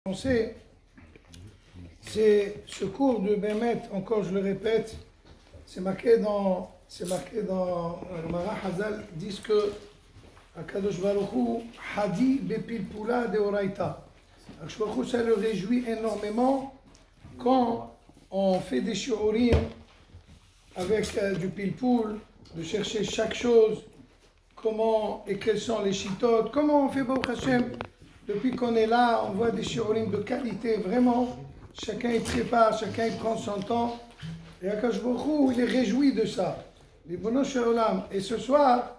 C'est ce cours de Bémet, encore je le répète, c'est marqué dans Gemara Hazal, disent que Akadosh Baruch Hu Hadi Bepilpula de Oraita. Akadosh Baruch Hu, ça le réjouit énormément quand on fait des shiurim avec du pilpoul, de chercher chaque chose, comment et quels sont les chitotes, comment on fait Baruch Hashem. Depuis qu'on est là, on voit des shiurim de qualité, vraiment. Chacun y prépare, chacun y prend son temps. Et Akadosh Baruch Hu, il est réjoui de ça. Ribono shel olam. Et ce soir,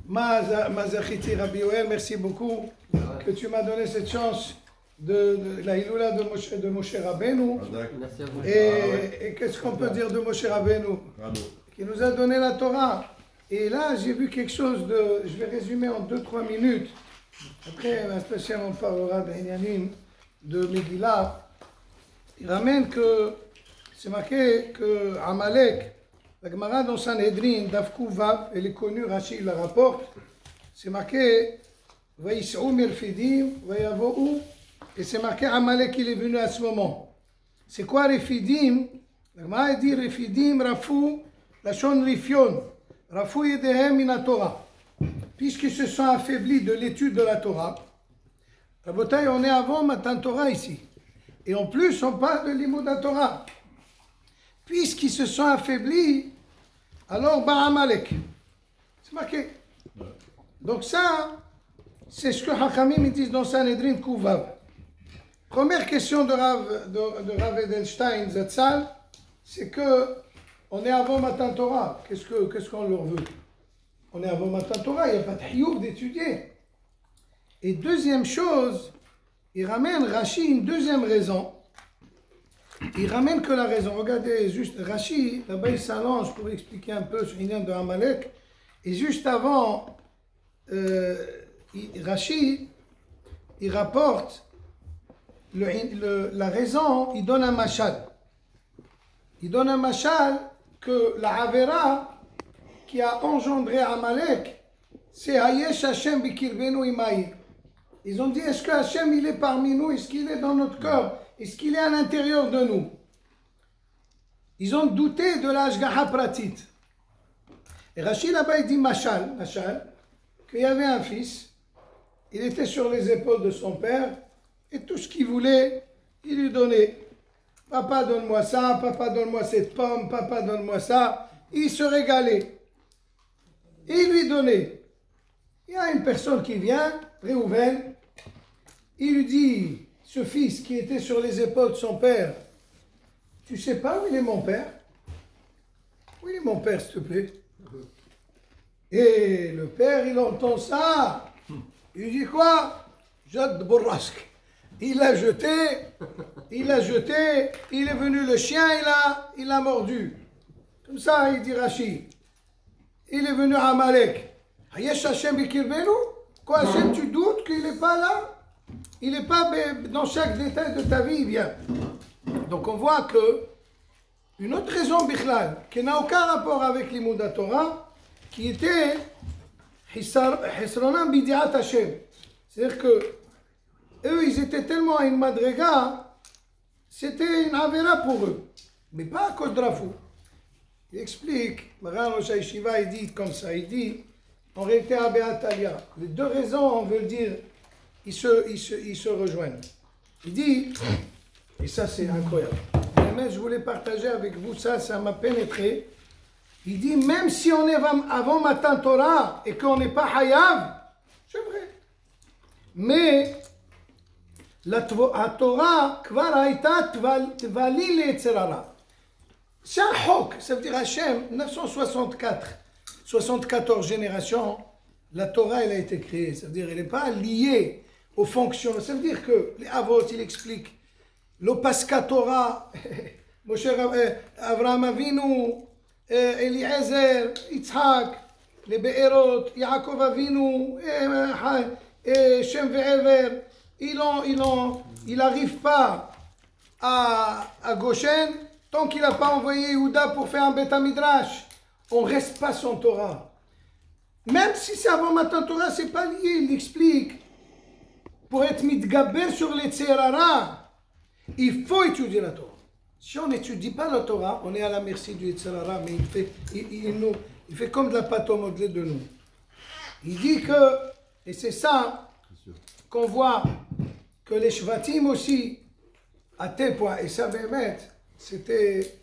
Mazachiti Rabbi Yoel, merci beaucoup que tu m'as donné cette chance de la Hiloula de Moshe Rabbeinu. Et qu'est-ce qu'on peut dire de Moshe Rabbeinu? Qui nous a donné la Torah. Et là, j'ai vu quelque chose de... Je vais résumer en 2-3 minutes. Après, spécialement, on parlera d'Inyanim, de Megillah. Il ramène que, c'est marqué que Amalek, la Gemara dans Sanhedrin, Davkou Vav, elle est connue, Rachid la rapporte, c'est marqué Vaïs'ou Mirfidim, Vayavo'ou, et c'est marqué Amalek, il est venu à ce moment. C'est quoi Refidim? La Gemara dit Refidim, Rafou, la Shon Rifion, Rafou Yedehem Mina Torah. Puisqu'ils se sont affaiblis de l'étude de la Torah, Rabotai, on est avant Matan Torah ici. Et en plus, on parle de l'Imoud Torah. Puisqu'ils se sont affaiblis, alors Ba'amalek. C'est marqué. Donc ça, c'est ce que Hachamim disent dans Sanhedrin Kouvav. Première question de Rav Edelstein Zatzal, c'est que on est avant Matan Torah. Qu'est-ce qu'on leur veut? On est avant Matan Torah, il n'y a pas de hiyuv d'étudier. Et deuxième chose, il ramène Rashi une deuxième raison. Il ramène que la raison. Regardez, juste Rashi, là-bas il s'allonge pour expliquer un peu sur l'Inyan de Amalek. Et juste avant, Rashi, il rapporte la raison, il donne un mashal. Il donne un mashal que la Avera qui a engendré Amalek, c'est Hayesh Hashem Bikirbenu Imaï. Ils ont dit, est-ce que Hashem il est parmi nous? Est-ce qu'il est dans notre corps? Est-ce qu'il est à l'intérieur de nous? Ils ont douté de la Ashgaha Pratit. Et Rachid là-bas il dit Machal, qu'il y avait un fils, il était sur les épaules de son père, et tout ce qu'il voulait, il lui donnait. Papa donne-moi ça, papa donne-moi cette pomme, papa donne-moi ça. Il se régalait. Et il lui donnait. Il y a une personne qui vient, Réhouven, il lui dit, ce fils qui était sur les épaules de son père, tu sais pas où il est mon père? Où il est mon père, s'il te plaît? Et le père, il entend ça. Il dit quoi? Jacques de Bourrasque. Il l'a jeté, il est venu le chien, il a mordu. Comme ça, il dit Rachid. Il est venu à Amalek. Hayesh Hashem Bikirbenu? Quoi, Hashem, tu doutes qu'il n'est pas là? Il n'est pas dans chaque détail de ta vie, il vient. Donc on voit que une autre raison, Bichlal, qui n'a aucun rapport avec l'Imoud Torah, qui était Hisronam Bidiat Hashem. C'est-à-dire que eux, ils étaient tellement à une madrega, c'était une avera pour eux. Mais pas à cause de Rafou. Il explique, Maran Rosh Hashiva, il dit comme ça, il dit, en réalité, à Beatalia, les deux raisons, on veut dire, ils se rejoignent. Il dit, et ça c'est incroyable, mais je voulais partager avec vous ça m'a pénétré. Il dit, même si on est avant Matan Torah et qu'on n'est pas Hayav, c'est vrai. Mais la Torah, Kvar Haïta Tvali le Yetzerara. C'est un hok, ça veut dire Hachem, 74 générations, la Torah elle a été créée, ça veut dire elle n'est pas liée aux fonctions, ça veut dire que les Avot, il explique, l'Opaska Torah, Moshe Avraham Avinu, Eliezer, Yitzhak, les Be'erot, Yaakov Avinu, Shem Ve'ever, il n'arrive pas à Goshen, tant qu'il n'a pas envoyé Yehuda pour faire un Beth Midrash, on ne reste pas sans Torah. Même si c'est avant Matan Torah, ce n'est pas lié, il explique. pour être mitgaber sur les tserara, il faut étudier la Torah. Si on n'étudie pas la Torah, on est à la merci du tserara, mais il fait comme de la pâte au modelé de nous. Il dit que, et c'est ça qu'on voit, que les Shvatim aussi, à tel point, et ça, c'était,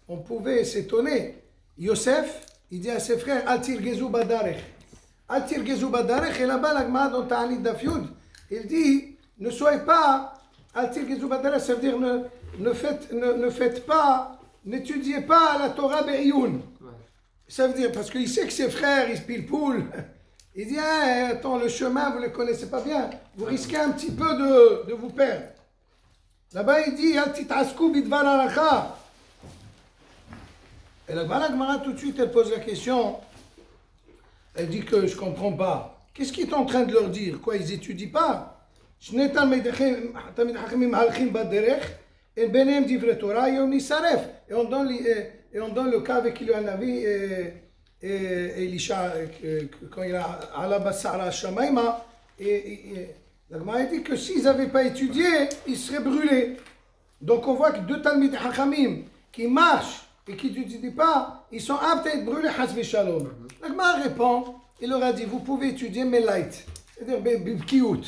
on pouvait s'étonner. Yosef, il dit à ses frères, Altir Gezou Badarech. Altir Gezou Badarech, et là-bas, la Gemara dans Ta'anit Dafyud, il dit, ne soyez pas, Altir Gezou Badarech, ça veut dire, ne faites pas, n'étudiez pas la Torah Be'iyun. Ça veut dire, parce qu'il sait que ses frères, ils se pilent-poulent. Il dit, hey, attends, le chemin, vous ne le connaissez pas bien. Vous risquez un petit peu de vous perdre. Là-bas, il dit, et la Gemara, tout de suite, elle pose la question. Elle dit que je ne comprends pas. Qu'est-ce qu'il est en train de leur dire? Quoi, ils n'étudient pas? Et on donne le cas avec Navi et Elisha, quand il a Alabassara Shamaima, et la Gemara dit que s'ils n'avaient pas étudié, ils seraient brûlés. Donc on voit que deux Talmid Hachamim qui marchent et qui n'étudient pas, ils sont aptes à être brûlés, Hasbe Shalom. La Gemara répond, il leur a dit, vous pouvez étudier, mais light. C'est-à-dire, bibkiout.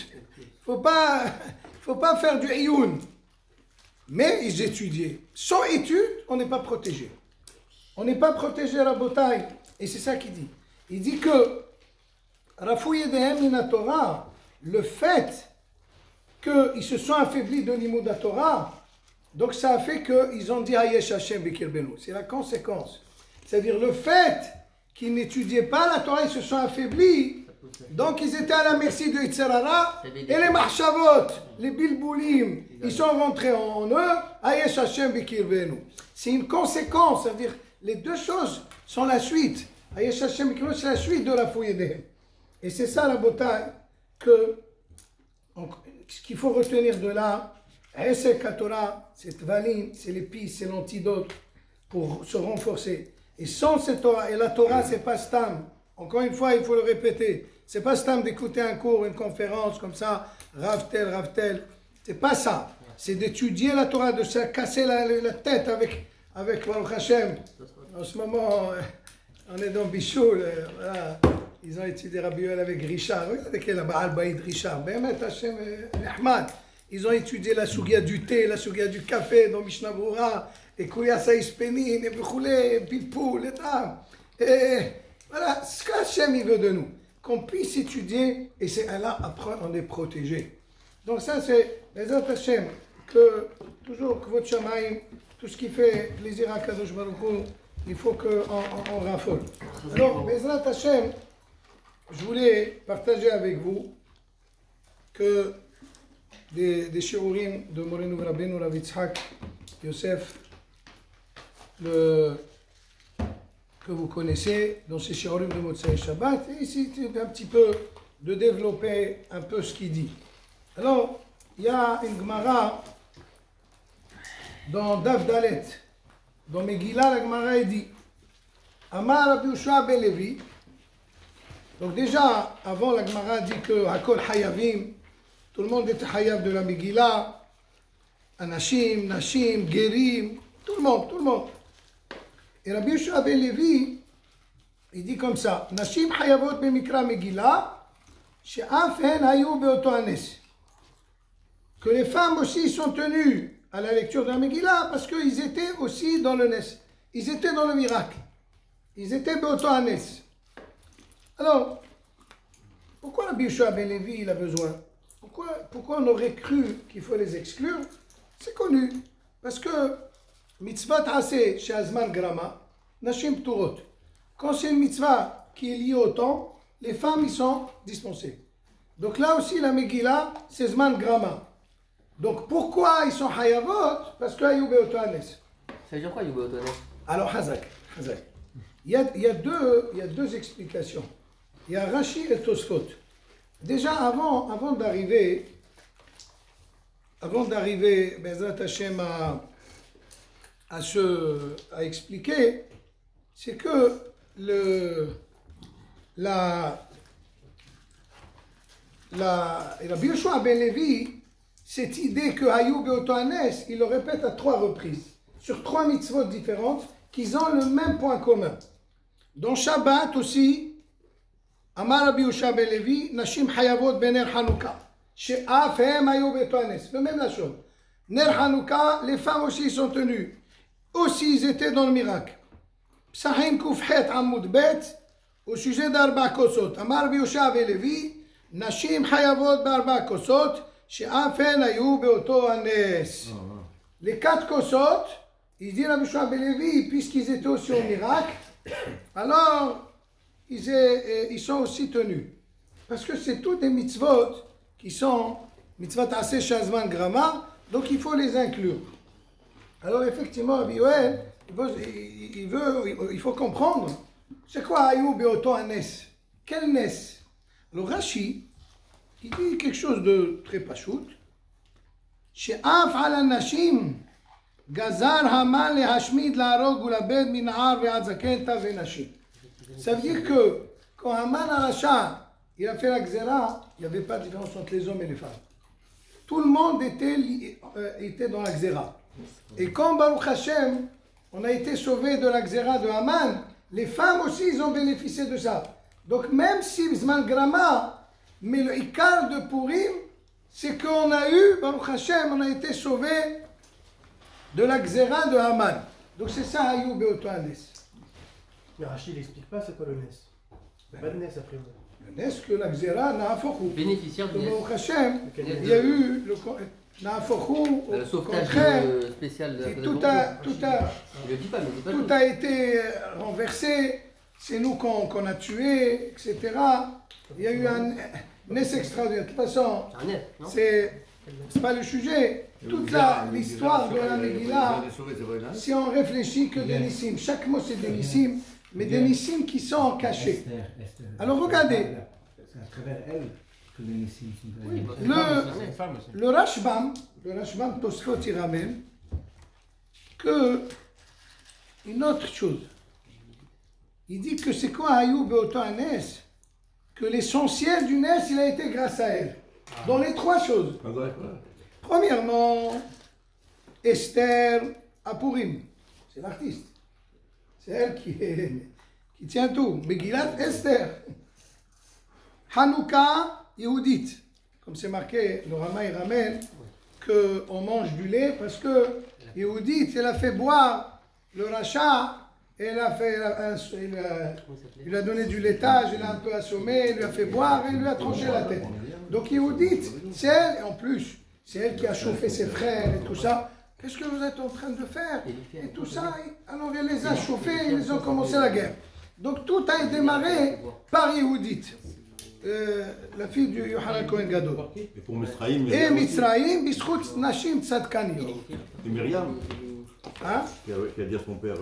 Il ne faut pas faire du iyun. Mais ils étudiaient. Sans étude, on n'est pas protégé. On n'est pas protégé à la bataille. Et c'est ça qu'il dit. Il dit que Rafouyedehem min Torah, le fait qu'ils se sont affaiblis de Limud Torah, donc ça a fait qu'ils ont dit Hayesh Hashem Bekirbenu. C'est la conséquence. C'est-à-dire le fait qu'ils n'étudiaient pas la Torah, ils se sont affaiblis. Donc ils étaient à la merci de Yitzhara et les Mahshavot, les Bilboulim, ils sont rentrés en eux, Hayesh Hashem Bekirbenu. C'est une conséquence, c'est-à-dire les deux choses sont la suite. Hayesh Hashem Bekirbenu, c'est la suite de la Fouyedehem. Et c'est ça la bataille ce qu'il faut retenir de là. Hesek Torah, c'est Tvalim, c'est l'épice, c'est l'antidote pour se renforcer. Et sans cette Torah, et la Torah c'est pas stam, encore une fois il faut le répéter, c'est pas stam d'écouter un cours, une conférence comme ça, Rav tel, c'est pas ça. C'est d'étudier la Torah, de se casser la tête avec Baruch Hashem. En ce moment, on est dans Bichoul, voilà. Ils ont étudié Rabbi Yoel avec Richard. Regardez quel Baal Baïd Richard. Behemet Hashem Ahmad. Ils ont étudié la sougia du thé, la sougia du café dans Mishnah Brura, et Kouya Saïs Penin, et Bechoulé, Pilpoul, et tam. Et voilà, ce qu'Hachem il veut de nous. Qu'on puisse étudier, et c'est là, après, on est protégé. Donc ça, c'est les Hachem, que toujours, que votre Shamaïm, tout ce qui fait plaisir à Kadosh Baruch Hu, il faut qu'on raffole. Alors, Bezrat Hashem, je voulais partager avec vous que des shiurim de Morenu Rabbeinu Rav Yitzhak Yosef, que vous connaissez, dans ces shiurim de Motzei Shabbat, et ici c'est un petit peu de développer un peu ce qu'il dit. Alors, il y a une Gemara dans Daf Dalet, dans Megillah, la Gemara dit Amar Rabbi Yoshua ben Levi. Donc déjà, avant la Gemara dit que Hakol Hayavim, tout le monde était Hayav de la Megillah, Anashim, Nashim, Gerim, tout le monde. Et Rabbi Yoshua ben Levi, il dit comme ça, Nashim Hayavot Bemikra Megillah, She'af hen hayu beoto hanes. Que les femmes aussi sont tenues à la lecture de la Megillah parce qu'ils étaient aussi dans le Nes. Ils étaient dans le miracle. Ils étaient beoto hanes. Alors, pourquoi Rabbi Yoshua ben Levi il a besoin? Pourquoi on aurait cru qu'il faut les exclure? C'est connu. Parce que mitzvah ta'aseh chez Azman Grama, Nashim Pturot. Quand c'est une mitzvah qui est liée au temps, les femmes y sont dispensées. Donc là aussi, la Megillah, c'est Zman Grama. Donc pourquoi ils sont Hayavot? Parce que Ayou Beoto Hanes. Ça veut dire quoi, Ayou Beoto Hanes? Alors, Hazak. Il y a deux explications. Il y a Rashi et Tosfot. Déjà, avant d'arriver, Bezrat Hashem à expliquer, c'est que Rabbi Yoshua ben Levi, cette idée que Hayou Beoto Hanes, il le répète à 3 reprises, sur 3 mitzvot différentes, qu'ils ont le même point commun. Dans Shabbat aussi, Amar Rabbi Yoshua ben Levi, Nashim Hayavot ben Ner Hanouka, She'af hem Hayou Beoto Hanes, le même la chose. Ner Hanouka, les femmes aussi sont tenues, aussi ils étaient dans le miracle. Psahim Koufhet Amoud Bet, au sujet d'Arba Kosot, Amar Rabbi Yoshua ben Levi, Nashim Hayavot Barba Kosot, She'af hem Hayou Beoto Hanes. Les 4 Kosot, il dit Rabbi Yoshua ben Levi, puisqu'ils étaient aussi au miracle, alors ils sont aussi tenus. Parce que c'est tous des mitzvot qui sont mitzvot assez chazman grama, donc il faut les inclure. Alors effectivement, Rabbi Yoel, il faut comprendre, c'est quoi Hayou Beoto Hanes? Quel Nes? Alors Rashi, il dit quelque chose de très pachout. She'af ala nashim Gazar Haman le Hashmid la Arog ou la Bed Minar ve Adzaken Tav Nashim. Ça veut dire que quand Haman Aracha, il a fait la Xéra, il n'y avait pas de différence entre les hommes et les femmes. Tout le monde était dans la Xéra. Et quand Baruch Hashem, on a été sauvé de la Xéra de Haman, les femmes aussi, ils ont bénéficié de ça. Donc même si Zman Grama, mais le Ikar de Purim, c'est qu'on a eu, Baruch Hashem, on a été sauvé de la Xéra de Haman. Donc c'est ça, Hayou Beoto Hanes. Mais Rachid n'explique pas c'est quoi le Nes. Pas de Nes après vous. Le Nes que la Xéra n'a fochou. Bénéficiaire du Nes. Baruch Hashem, il y a eu le Na'afochou, le sauvetage spécial de la tout a été renversé, c'est nous qu'on a tué, etc. Il y a eu un Nes extraordinaire. De toute façon, c'est pas le sujet. Toute l'histoire de la Megillah, si on réfléchit que des Nissim, chaque mot c'est des Nissim, mais des Nissim qui sont cachés. Alors regardez, le Rashbam Tosfot il ramène que une autre chose. Il dit que c'est quoi Hayou Beoto Hanes? Que l'essentiel du Nes, il a été grâce à elle. Dans les 3 choses. Premièrement, Esther à Purim, c'est l'artiste. C'est elle qui tient tout. Megillat Esther. Hanouka, Yehudit. Comme c'est marqué, le Rama il ramène qu'on mange du lait parce que Yehudit, elle a fait boire le rachat, elle a fait, il lui a donné du laitage, il a un peu assommé, il lui a fait boire et il lui a tranché la tête. Donc Yehudit, c'est elle, et en plus, c'est elle qui a chauffé ses frères et tout ça. Qu'est-ce que vous êtes en train de faire? Et tout ça, alors elle les a chauffés, ils ont commencé la guerre. Donc tout a démarré par Yehudit, la fille du Yohanan Cohen Gadol. Et pour Mitzraïm, et Mitzraïm, Bischut Nashim Tzadkaniyot. Et Myriam, hein? qui a dit à son père.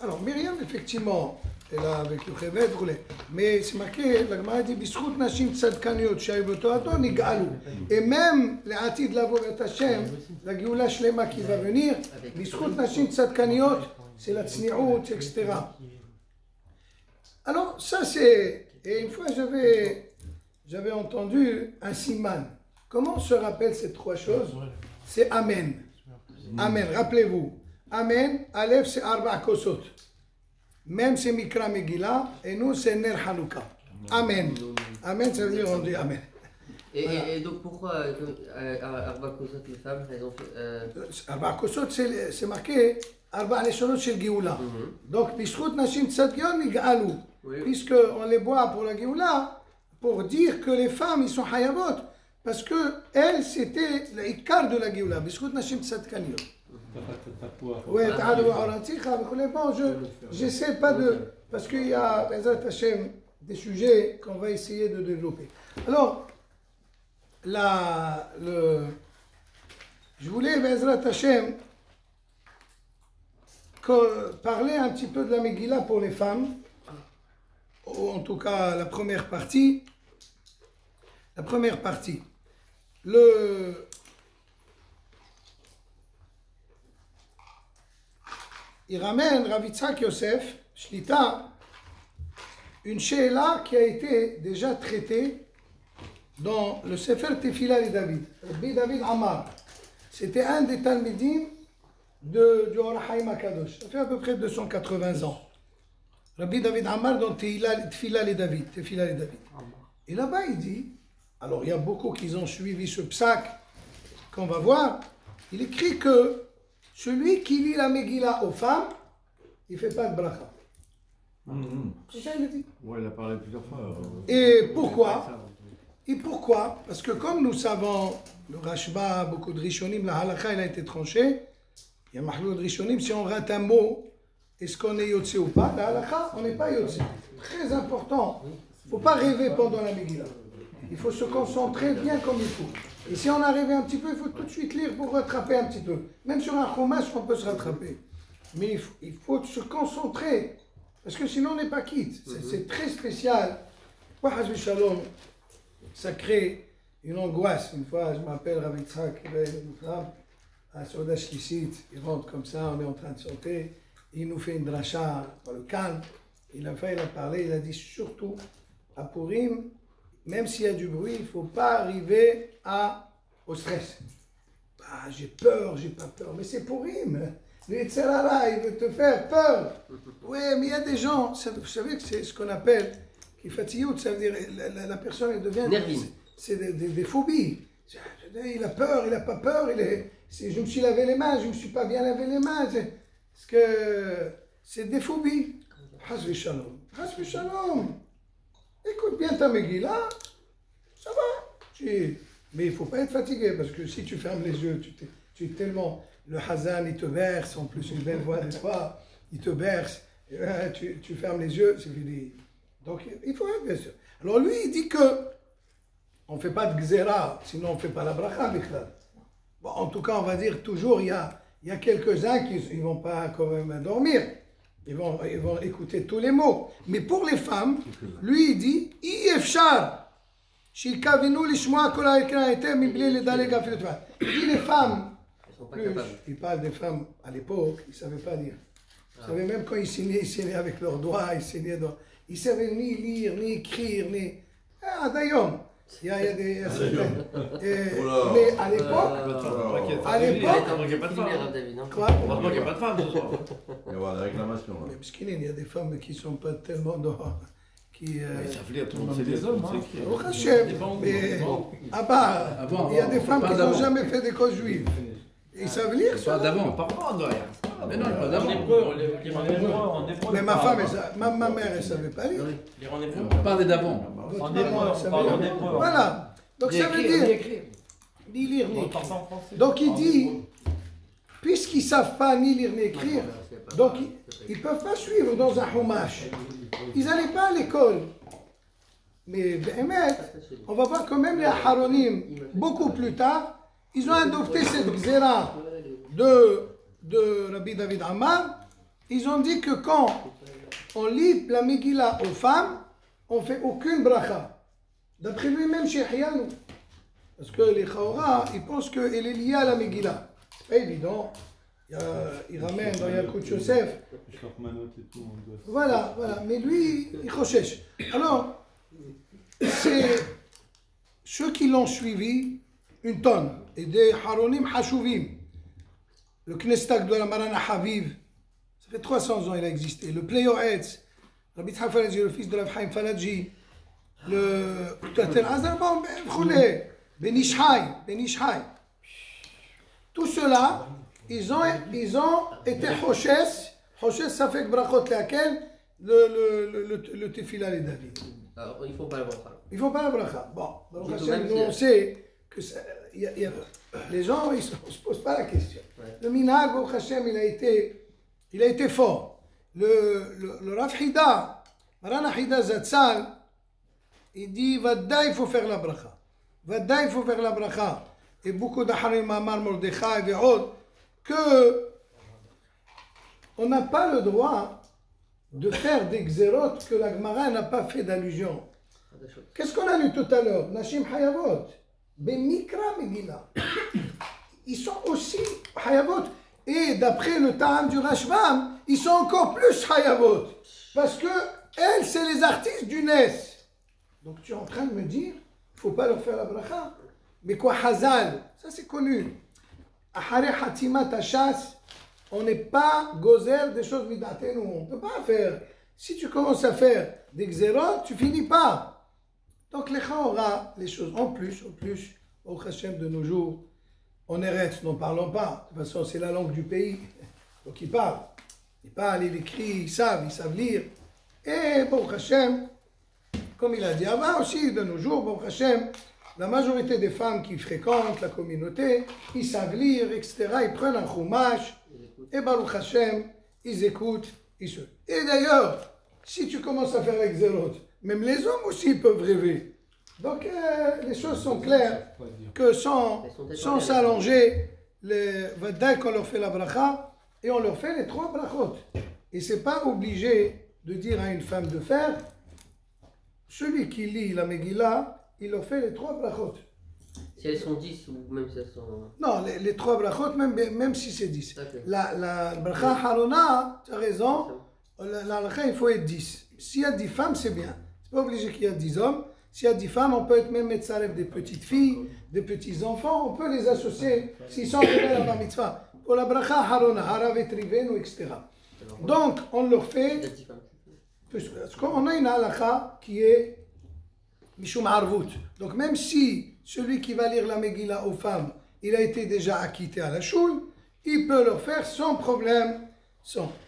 Alors Myriam, effectivement, elle a avec le Chevet roulé. Mais c'est marqué, la Gemara dit Bischut Nashim Tzadkaniyot, Shayu B'Torato, Nigalou. Et même les Atid Lavo et Hashem, la Géoula Shlema qui va venir, Bischut Nashim Tzadkaniyot, c'est la Tzni'ut, etc. Alors, ça c'est. Et une fois j'avais entendu un siman. Comment on se rappelle ces 3 choses? C'est Amen. Amen, rappelez-vous. Amen, Aleph c'est Arba Kosot. Même c'est Mikra Megillah, et nous c'est Ner Hanouka. Amen. Amen, ça veut dire on dit Amen. Et donc pourquoi Arba Kosot, les femmes, elles ont fait. Arba Kosot, c'est marqué Arba Leshonot Shel Géoula. Donc, Bischut Nashim Tzadkion Nigalou. Puisqu'on les boit pour la Géoula, pour dire que les femmes, ils sont Hayavot. Parce que elles, c'était l'ikar de la Géoula. Bischut Nashim Tzadkaniyot. Oui, bon, j'essaie pas de. Parce qu'il y a, Bezrat Hashem, des sujets qu'on va essayer de développer. Alors, je voulais, Bezrat Hashem, parler un petit peu de la Megillah pour les femmes, ou en tout cas la première partie. La première partie. Il ramène Rav Yitzhak Yosef, Shlita, une sheila qui a été déjà traitée dans le Sefer Tefila et David, Rabbi David Ammar, c'était un des Talmidim du Or HaChaim HaKadosh. Ça fait à peu près 280 ans. Rabbi David Ammar dans Tefila et David. Et là-bas, il dit, alors il y a beaucoup qui ont suivi ce psak qu'on va voir, il écrit que celui qui lit la Megillah aux femmes, il ne fait pas de bracha. C'est ça, il a dit. Ouais, il a parlé plusieurs fois. Et pourquoi? Parce que comme nous savons, le Rashba, beaucoup de Rishonim, la halakha, il a été tranché. Il y a Mahloud Rishonim, si on rate un mot, est-ce qu'on est yotse ou pas? La halakha, on n'est pas yotse. Très important. Il ne faut pas rêver pendant la Megillah. Il faut se concentrer bien comme il faut. Et si on a rêvé un petit peu, il faut tout de suite lire pour rattraper un petit peu. Même sur un chumash, on peut se rattraper. Mais il faut se concentrer. Parce que sinon, on n'est pas quitte. C'est très spécial. Wahaz Shalom, ça crée une angoisse. Une fois, je m'appelle Rav Yitzhak, une femme, à Soda Shlisit, il rentre comme ça, on est en train de sauter. Il nous fait une dracha dans le calme. Il a parlé, il a dit surtout à Purim, même s'il y a du bruit, il ne faut pas arriver au stress. Ah, j'ai peur, j'ai pas peur, mais c'est Purim. Le Yetzirah, il veut te faire peur. Oui, mais il y a des gens, vous savez que c'est ce qu'on appelle kifatiyut, ça veut dire la personne elle devient. C'est des phobies. Il a peur, il n'a pas peur, je me suis lavé les mains, je ne me suis pas bien lavé les mains. Parce que c'est des phobies. Hasbi shalom. Hasbi shalom. Écoute bien ta Megillah, ça va. Mais il ne faut pas être fatigué, parce que si tu fermes les yeux, tu es tellement... Le Hazan, il te berce, en plus une belle voix, n'est-ce pas? Il te berce, tu fermes les yeux, c'est fini. Donc il faut être bien sûr. Alors lui, il dit que on ne fait pas de gzera, sinon on ne fait pas la bracha, bichlal. Bon, en tout cas, on va dire toujours, il y a quelques-uns qui ne vont pas quand même dormir. Ils vont écouter tous les mots. Mais pour les femmes, lui, il dit, Ifshar, Shilkavinu lishmoa kol ha'ikra eter mibli ledaleg afilu tva. Il dit les femmes. Plus, il parle des femmes à l'époque, ils ne savaient pas lire. Ils savaient même quand ils signaient avec leurs doigts, ils ne savaient ni lire, ni écrire, ni... Ah, d'ailleurs, il y a des... mais à l'époque... Quoi? Heureusement qu'il n'y a pas de femmes ce soir. Il va y avoir des réclamations. Mais parce qu'il y a des femmes qui ne sont pas tellement dehors. Mais ça veut dire tout le monde, c'est des hommes. Au Hachem, mais... Ah bah, il y a des femmes qui n'ont jamais fait d'école juive. Ils savent lire ça. Pas d'avant. Mais non, pas d'avant. Mais ma femme, ma mère, elle ne savait pas lire. Parlez d'avant. Voilà. Donc ça veut dire ni lire ni écrire. Donc il dit, puisqu'ils ne savent pas ni lire ni écrire, donc ils ne peuvent pas suivre dans un chumash. Ils n'allaient pas à l'école. Mais on va voir quand même les Aharonim, beaucoup plus tard, ils ont adopté cette gzera de Rabbi David Ammar. Ils ont dit que quand on lit la Megillah aux femmes, on ne fait aucune bracha. D'après lui-même, chez Hiyanou. Parce que les Chaora, ils pensent qu'elle est liée à la Megillah. C'est pas évident. Il ramène dans Yakut Yosef. Voilà. Mais lui, il chochesh. Alors, c'est ceux qui l'ont suivi, une tonne, et des Haronim Hashuvim. Le Knestak de la Marana Haviv, ça fait 300 ans il a existé. Le Pleyoetz, Rabbi Tzhak Falaji, le fils de Rav Chaim Falaji, le Tater Azarban, Ben Ishai. Tout cela, ils ont été Hoshes. Hoshes, ça fait que Brachot laquelle le Tefila les David. Alors, ils ne font pas la bracha. Ils ne font pas la bracha. Bon, donc nous on sait que les gens, ils ne se posent pas la question. Ouais. Le minhag au Hashem, il a été fort. Le Rav Hida, Marana Hida Zatzal, il dit, Vadda, il faut faire la bracha. Vadda, il faut faire la bracha. Et beaucoup d'Aharim Mamar Mordechai et autres, que on n'a pas le droit de faire des xérot que la Gemara n'a pas fait d'allusion. Qu'est-ce qu'on a lu tout à l'heure? Nashim Hayavot. Bemikra Megillah. Ils sont aussi Hayavot. Et d'après le Ta'am du Rashbam, ils sont encore plus Hayavot. Parce que elles, c'est les artistes du Nes. Donc tu es en train de me dire ne faut pas leur faire la bracha. Mais quoi, Hazal, ça c'est connu. Ahare Hatimat Hashas, on n'est pas gozer des choses midatenu. On ne peut pas faire. Si tu commences à faire des xérot, tu finis pas. Donc les aura les choses en plus, au Hachem de nos jours, on Eretz, n'en parlons pas. De toute façon, c'est la langue du pays. Donc ils parlent. Ils parlent, ils écrivent, ils savent lire. Et bon Hachem, comme il a dit avant aussi, de nos jours, bon Hachem, la majorité des femmes qui fréquentent la communauté, ils savent lire, etc. Ils prennent un chumash, et Baruch Hashem, ils écoutent, ils se... Et d'ailleurs, si tu commences à faire l'exérote, même les hommes aussi peuvent rêver. Donc les choses sont claires, que sans s'allonger, dès qu'on leur fait la bracha, et on leur fait les 3 brachot. Et c'est pas obligé de dire à une femme de faire. Celui qui lit la Megillah, il leur fait les 3 brachot. Si elles sont 10 ou même si elles sont... Non, les 3 brachot, même si c'est 10. Okay. La bracha harona, tu as raison, la bracha, il faut être 10. S'il y a 10 femmes, c'est bien. C'est pas obligé qu'il y ait 10 hommes. S'il y a 10 femmes, on peut être même metzarev des petites filles, des petits enfants, on peut les associer s'ils sont arrivés à la bar mitzvah. Pour la bracha harona, haravet rivenu, etc. Donc, on leur fait... Parce qu'on a une halakha qui est Mishum Arvut. Donc même si celui qui va lire la Megillah aux femmes, il a été déjà acquitté à la choule, il peut le faire sans problème.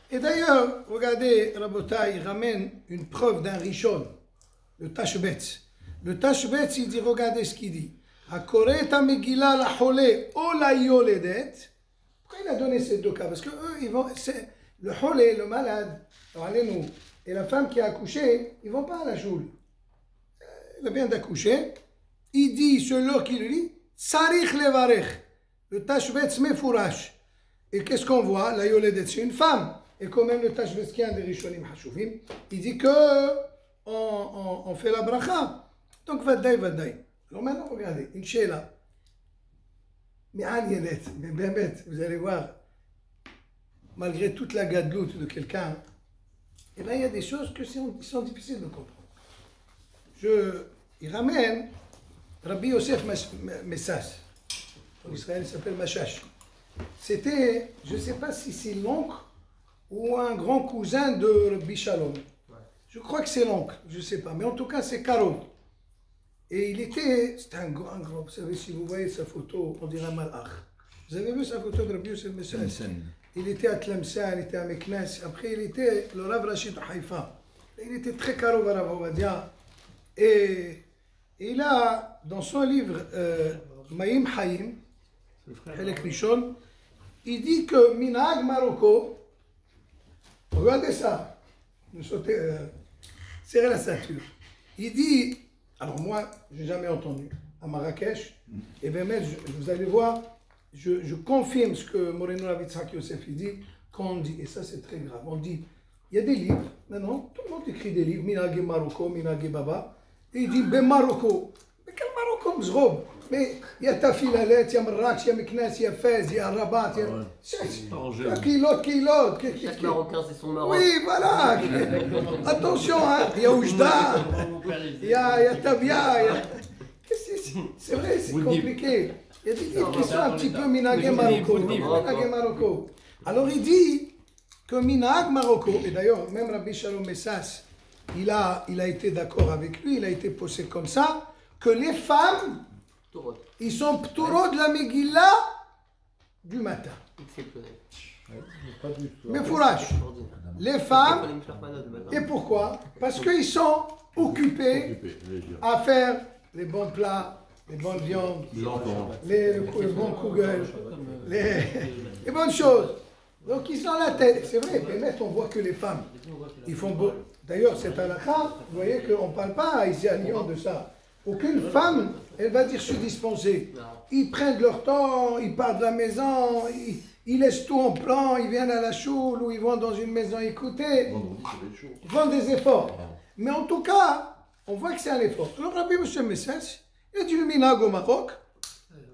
Et d'ailleurs, regardez, Rabotai, il ramène une preuve d'un Rishon, le Tashbetz. Le Tashbetz, il dit, regardez ce qu'il dit. Hakoret Megillah la Hole o la Yoledet. Pourquoi il a donné ces 2 cas? Parce que eux, ils vont, le Hole, le malade, allez-nous. Et la femme qui a accouché, ils ne vont pas à la choule. Elle vient d'accoucher. Il dit, celui qui lui dit, Sarich levarech. Le tashbetz mefourash. Et qu'est-ce qu'on voit? La yoledet, c'est une femme. Et quand même le tashbetz qui est un des rishonim hashuvim, il dit que on fait la bracha. Donc, vadaï. Alors maintenant, regardez, une sheila. Mi'an yelet, mais vous allez voir, malgré toute la gadloute de quelqu'un, et là, il y a des choses qui sont difficiles de comprendre. Il ramène Rabbi Yosef Messas. En Israël, il s'appelle Mashash. C'était, je ne sais pas si c'est l'oncle ou un grand cousin de Rabbi Shalom. Je crois que c'est l'oncle, je ne sais pas. Mais en tout cas, c'est Karol. Et c'était un grand, vous savez, si vous voyez sa photo, on dirait un malach. Vous avez vu sa photo de Rabbi Yosef Messas? Il était à Tlemcen, il était à Meknes. Après, il était le Rav Rashid de Haïfa. Il était très caro à Rav Ovadia. Et il a, dans son livre Maïm Haïm, Helek Rishon, il dit que Minag Marocco, regardez ça, serrez la ceinture. Il dit, alors moi, je n'ai jamais entendu, à Marrakech, et bien vous allez voir, je confirme ce que Moreno Ravitzak Yosef dit, quand on dit, et ça c'est très grave, on dit, il y a des livres, maintenant, tout le monde écrit des livres, Minagé Marocco, Minagé Baba, et il dit, ben Marocco, mais quel Marocco, Mzrob? Mais il y a Tafilalet, il y a Marrakech, il y a Meknes, il y a Fès, il y a Rabat, il y a Kilot. Chaque Marocain, c'est son Maroc. Oui, voilà. Attention, hein, il y a Oujda, il y a Tabia, c'est vrai, c'est compliqué. Il y a des livres qui sont un petit peu Minagé Marocco. Alors il dit que Minag Marocco, et d'ailleurs même Rabbi Shalom Messas, il a été d'accord avec lui, il a été posé comme ça, que les femmes, ils sont ptourot de la Megillah du matin. Mais fourrage, les femmes, et pourquoi? Parce qu'ils sont occupés à faire les bons plats, les bonnes viandes, les bons kugel, les bonnes choses. Donc ils sont la tête. C'est vrai, mais on voit que les femmes, ils font beau. D'ailleurs, c'est un halakha, vous voyez qu'on ne parle pas ici à Lyon de ça. Aucune femme, elle va dire je suis dispensée. Ils prennent leur temps, ils partent de la maison, ils laissent tout en plan, ils viennent à la choule ou ils vont dans une maison écouter. Ils font des efforts. Mais en tout cas, on voit que c'est un effort. Alors Rabbi Moshe Messas, il a dit le minag au Maroc,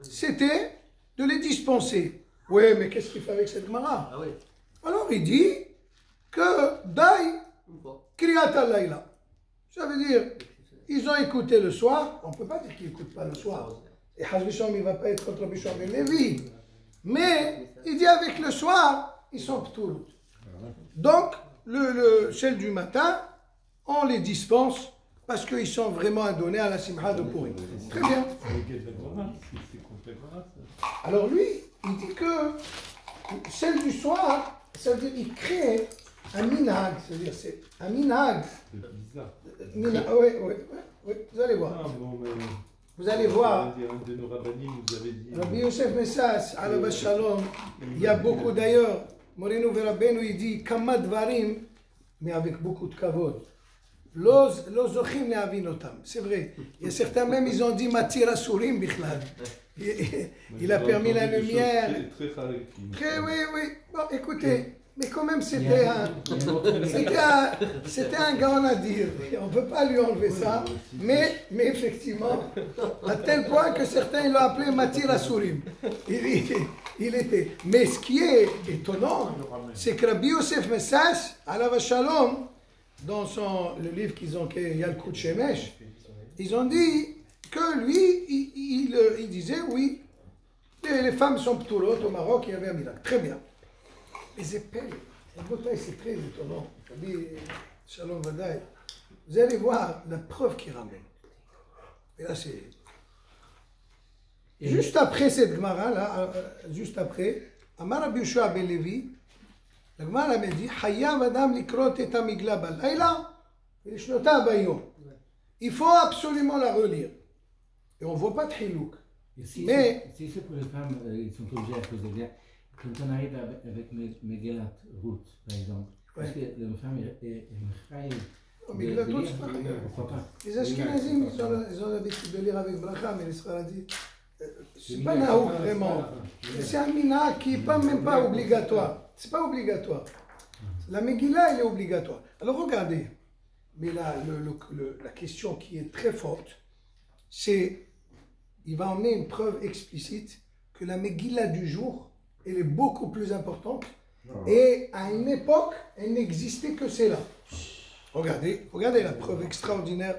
c'était de les dispenser. Oui, mais qu'est-ce qu'il fait avec cette Gemara? Alors il dit que Dai Kriyat al-Layla. Ça veut dire ils ont écouté le soir. On ne peut pas dire qu'ils n'écoutent pas le soir. Et Haj Bishom, il ne va pas être contre Bishom et Lévi. Mais il dit avec le soir, ils sont p'tourut. Donc, celle du matin, on les dispense parce qu'ils sont vraiment adonnés à la Simcha de Purim. Très bien. Alors lui, il dit que celle du soir, ça veut dire qu'il crée un minhag, c'est-à-dire c'est un minhag. Oui, vous allez voir. Vous allez voir. Rabbi Yosef Messas, Alav Shalom, il y a beaucoup d'ailleurs. Moreno Verabenu, il dit Kama Dvarim, mais avec beaucoup de kavod. Lozochim Neavinotam. C'est vrai. Il y a certains même, ils ont dit Matira Surim Bichlad. Il a permis la lumière. Très, oui. Bon, écoutez. Mais quand même, c'était un grand à dire. On ne peut pas lui enlever ça. Mais effectivement, à tel point que certains l'ont appelé Matir Asurim. Il était. Mais ce qui est étonnant, c'est que Rabbi Yosef Messas, Alav Shalom, dans le livre qu'ils ont, Yalkut Shemesh, ils ont dit que lui, il disait oui, les femmes sont p'tourot au Maroc, il y avait un miracle. Très bien. Les épelles, c'est très étonnant. Shalom Vadaï. Vous allez voir la preuve qu'il ramène. Et là, c'est. Juste après cette Gemara, là, juste après, Amar Rabbi Yoshua ben Levi, la Gemara m'a dit Hayav Adam likrot et amigla balayla, velishnota bayom. Il faut absolument la relire. Et on ne voit pas de hilouk. Mais. Si c'est pour les femmes, ils sont obligés à cause de bien. Quand on arrive avec Megillat Ruth, par exemple, parce que la femme est chaïve. Megillat Ruth, c'est pas rien. Pourquoi pas? Les Ashkenazim, ils ont l'habitude de lire avec Bracha, mais les Sfaradim, c'est pas naouk vraiment. C'est un mina qui n'est même pas obligatoire. C'est pas obligatoire. La Megillah, elle est obligatoire. Alors regardez, mais là, la question qui est très forte, c'est, il va emmener une preuve explicite que la Megillah du jour, elle est beaucoup plus importante. Et à une époque, elle n'existait que celle-là. Regardez la preuve extraordinaire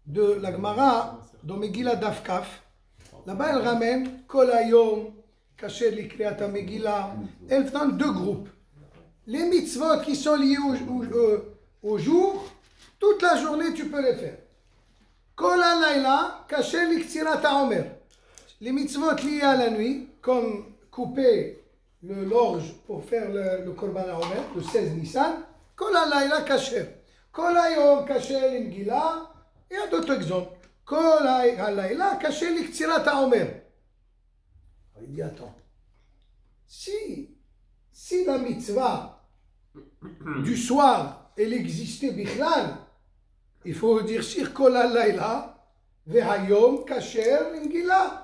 de la Gemara dans Megillah Dafkaf. Là-bas, elle ramène Kol Hayom, Kasher Likriat Megillah. Elle donne deux groupes. Les mitzvot qui sont liés au jour, toute la journée, tu peux les faire. Kol Halayla, Kasher Liktirat Omer. Les mitzvot liés à la nuit, comme couper l'orge pour faire le Korban HaOmer, le 16 Nissan, Kol Halayla Kasher. Kol Hayom Kasher Limgila, et il y a d'autres exemples. Kol Halayla Kasher Liktirat HaOmer. Il dit, attends, si la mitzvah du soir, elle existait bichlal, il faut dire Shir Kol Halayla, Vehayom Kasher Limgila.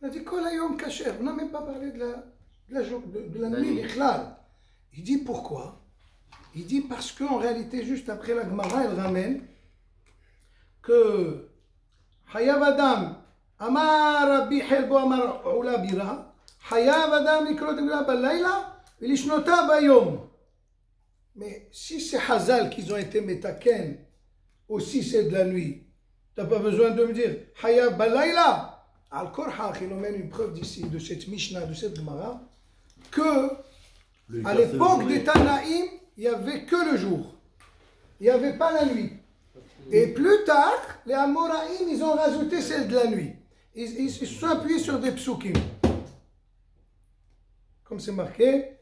On a dit Kol Hayom Kasher. On n'a même pas parlé de la nuit bichlal. Il dit pourquoi? Il dit parce qu'en réalité, juste après la Gemara, elle ramène que Hayav Adam, Amar Rabbi Helbo Amar Oula Bira, Hayav Adam Likrot Bira Balayla, Vilishnota Bayom. Mais si c'est Hazal qu'ils ont été métaken, aussi c'est de la nuit, tu n'as pas besoin de me dire Hayav Balayla. Al-Korhach, il emmène une preuve d'ici, de cette Mishnah, de cette Gemara, que à l'époque des Tanaïm, il n'y avait que le jour. Il n'y avait pas la nuit. Et plus tard, les Amoraïm, ils ont rajouté celle de la nuit. Ils se sont appuyés sur des psukim. Comme c'est marqué,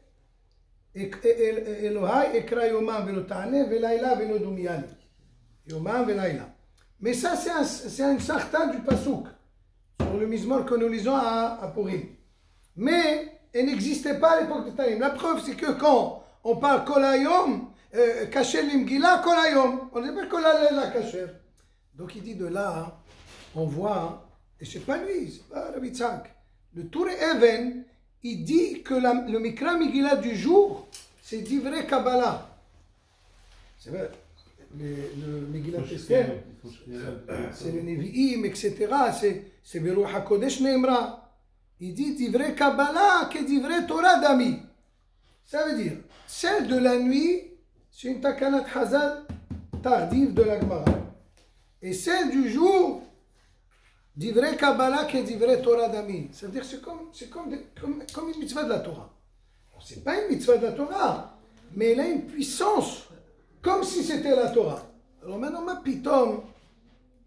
Elohai ekra yomam velotane velayla velodumiyani. Yomam velayla. Mais ça, c'est un sartan du pasuk. Sur le Mizmor que nous lisons à Purim. Mais elle n'existait pas à l'époque de Taïm. La preuve, c'est que quand on parle Kol Hayom, Kasher Limgila, Kol Hayom, on ne dit pas Kol Halayla Kasher. Donc il dit de là, on voit, et c'est pas lui, c'est pas Rabbi Tzak. Le Touré Even, il dit que le Mikra Megillah du jour, c'est Divrei Kabbalah. C'est vrai. Le Megillah Esther, c'est le Nevi'im, etc. C'est Beruch HaKodesh Neemra. Il dit Divrei Kabbalah que Divrei Torah Dami. Ça veut dire, celle de la nuit, c'est une takanat Hazal tardive de la Gemara. et celle du jour, divrei Kabbalah que divrei Torah d'ami. C'est-à-dire c'est comme une mitzvah de la Torah. C'est pas une mitzvah de la Torah, mais elle a une puissance comme si c'était la Torah. Alors maintenant, ma pitom,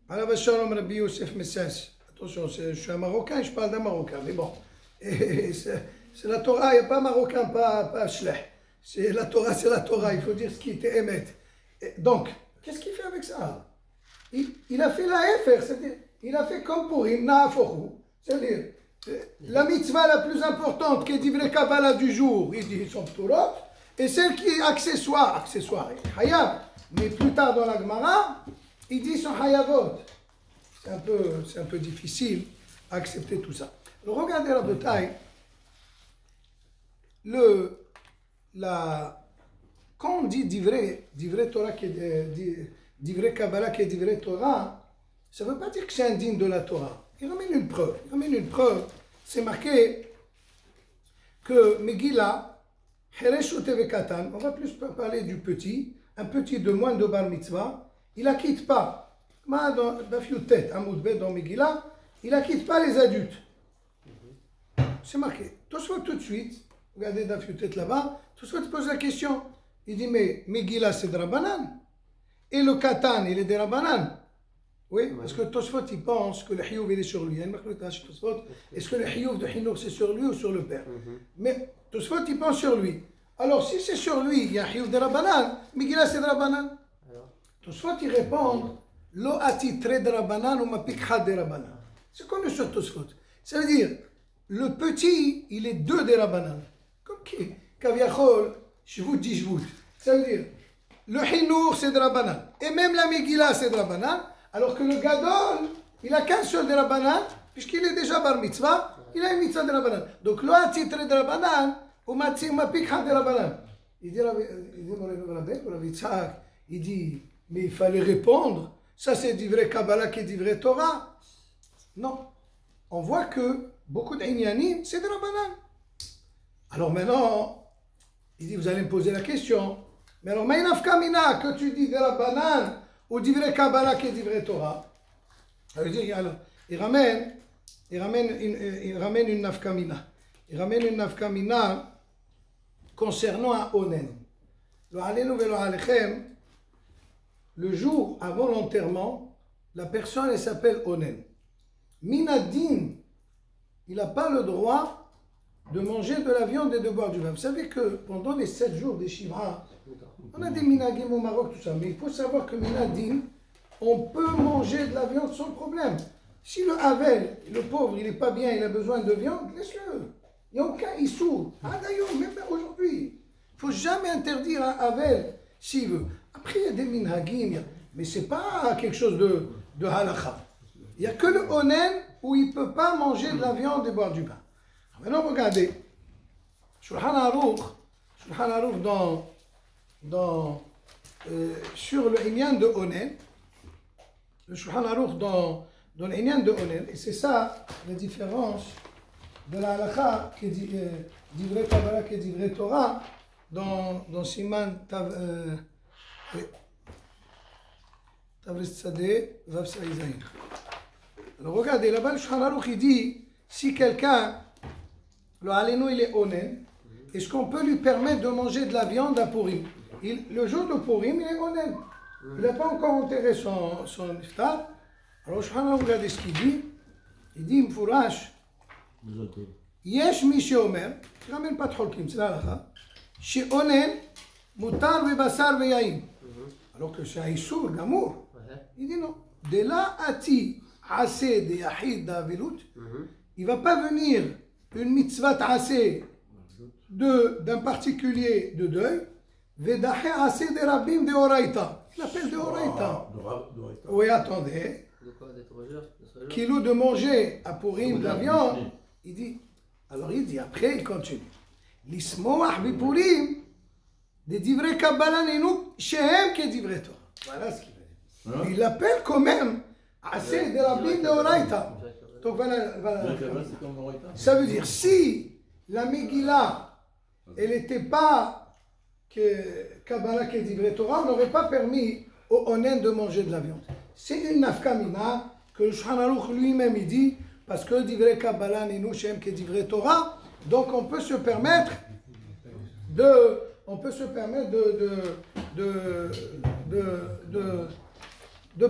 alav shalom Rabbi Yosef Messens. Attention, je suis un Marocain, je parle d'un Marocain, mais bon. C'est la Torah, il n'y a pas Marocain, pas Shleh. C'est la Torah, il faut dire ce qui était émet. Donc, qu'est-ce qu'il fait avec ça? Il a fait la FR, c'est-à-dire, il a fait comme pour Na'aforu, c'est-à-dire, la mitzvah la plus importante, qui est divrei Kabbalah du jour, il dit son Torah, et celle qui est accessoire, Hayav, mais plus tard dans la Gemara, il dit son Hayavot. C'est un peu difficile à accepter tout ça. Alors regardez la bataille. Quand on dit divrei Torah, divrei Kabbalah qui est divrei Torah, ça ne veut pas dire que c'est indigne de la Torah. Il ramène une preuve. C'est marqué que Megillah, Hereshu Teve Katan, on va plus parler du petit, un petit de moins de bar mitzvah, il la quitte pas. Dans Dafyutet, Amoud Bet, dans Megillah, il la quitte pas les adultes. C'est marqué. Tosfot tout de suite, regardez Dafyutet là-bas, Tosfot pose la question. Il dit, mais Megillah c'est de Rabbanan. Et le Katan, il est de Rabbanan. Oui, parce que Tosfot il pense que le Hiyuv il est sur lui. Est-ce que le Hiyuv de Hinour c'est sur lui ou sur le père? Mais Tosfot il pense sur lui. Alors si c'est sur lui, il y a Hiyuv de Rabbanan, Megillah c'est de Rabbanan. Tosfot il répond, Lo atitre de Rabbanan ou ma pikha de Rabbanan. C'est connu sur Tosfot. Ça veut dire, le petit, il est deux des Rabbanan. Comme Kaviachol, Shvut dit Shvut. Ça veut dire, le Hinour c'est de Rabbanan. Et même la Megillah c'est de Rabbanan. Alors que le Gadol, il n'a qu'un seul de Rabbanan, puisqu'il est déjà bar mitzvah, il a une mitzvah de Rabbanan. Donc, lo atitre de Rabbanan ou ma pikha de Rabbanan. Il dit, il dit, mais il fallait répondre. Ça, c'est divrei Kabbalah qui est divrei Torah. Non. On voit que beaucoup d'Inyanim, c'est de Rabbanan. Alors maintenant, il dit, vous allez me poser la question. Mais alors, Maïnafka Mina, que tu dis de Rabbanan ou divrei Kabbalah qui est divrei Torah. Alors, il ramène une nafkamina. Il ramène une nafkamina concernant un onen. Lo alenu velo alechem. Le jour avant l'enterrement, la personne elle s'appelle Onen. Minadin, il n'a pas le droit de manger de la viande et de boire du vin. Vous savez que pendant les 7 jours des Shivra, on a des minagim au Maroc, tout ça, mais il faut savoir que Minadin, on peut manger de la viande sans problème. Si le Havel, le pauvre, il n'est pas bien, il a besoin de viande, laisse-le. Il n'y a aucun issou. Ah d'ailleurs, même aujourd'hui, il ne faut jamais interdire un Havel s'il veut. Après, il y a des minhagim, mais ce n'est pas quelque chose de halakha. Il n'y a que le onen où il ne peut pas manger de la viande et boire du pain. Maintenant, regardez. Shulchan Aruch sur le Inyan de Onen, le Shulchan Aruch dans le Inyan de Onen, et c'est ça la différence de la halakha qui est divrei Kabbalah qui est divrei Torah dans Siman Tavris Tzadeh Vav Saïzaïn. Alors regardez, là-bas le Shulchan Aruch il dit, si quelqu'un, le Alenu il est onen, est-ce qu'on peut lui permettre de manger de la viande à Purim? Le jour de Purim, il est onen. Il n'a pas encore enterré son iftar. Alors le Shulchan Aruch, regardez ce qu'il dit. Il dit, Mfourash, Yesh mi sheomer, je ne ramène pas de Holkim, c'est là, chez onen, mutar ve basar ve yaim. Alors que c'est un Issour, Gamour. Il dit non. De là, Ati, Assez de Yahid d'Avelut, il ne va pas venir une mitzvah assez d'un particulier de deuil, Vedahe Assez de Rabbim de Oraïta. Il appelle de Oraïta. Oui, attendez. Kilo de manger à Purim de la viande. Il dit, après, il continue. L'ismoah bi Purim, des divrei Kabbalah Nenouk, Shehem qui est divrei Torah. Voilà ce qu'il va dire. Il l'appelle quand même assez de Rabbim de Oraïta. Donc voilà. Ça veut dire, si la Megillah, elle n'était pas que Kabbalah qui est divrei Torah, on n'aurait pas permis au Onen de manger de la viande. C'est une nafkamina que le Shulchan Aruch lui-même il dit, parce que divrei Kabbalah ninu shem ke divrei Torah, donc on peut se permettre de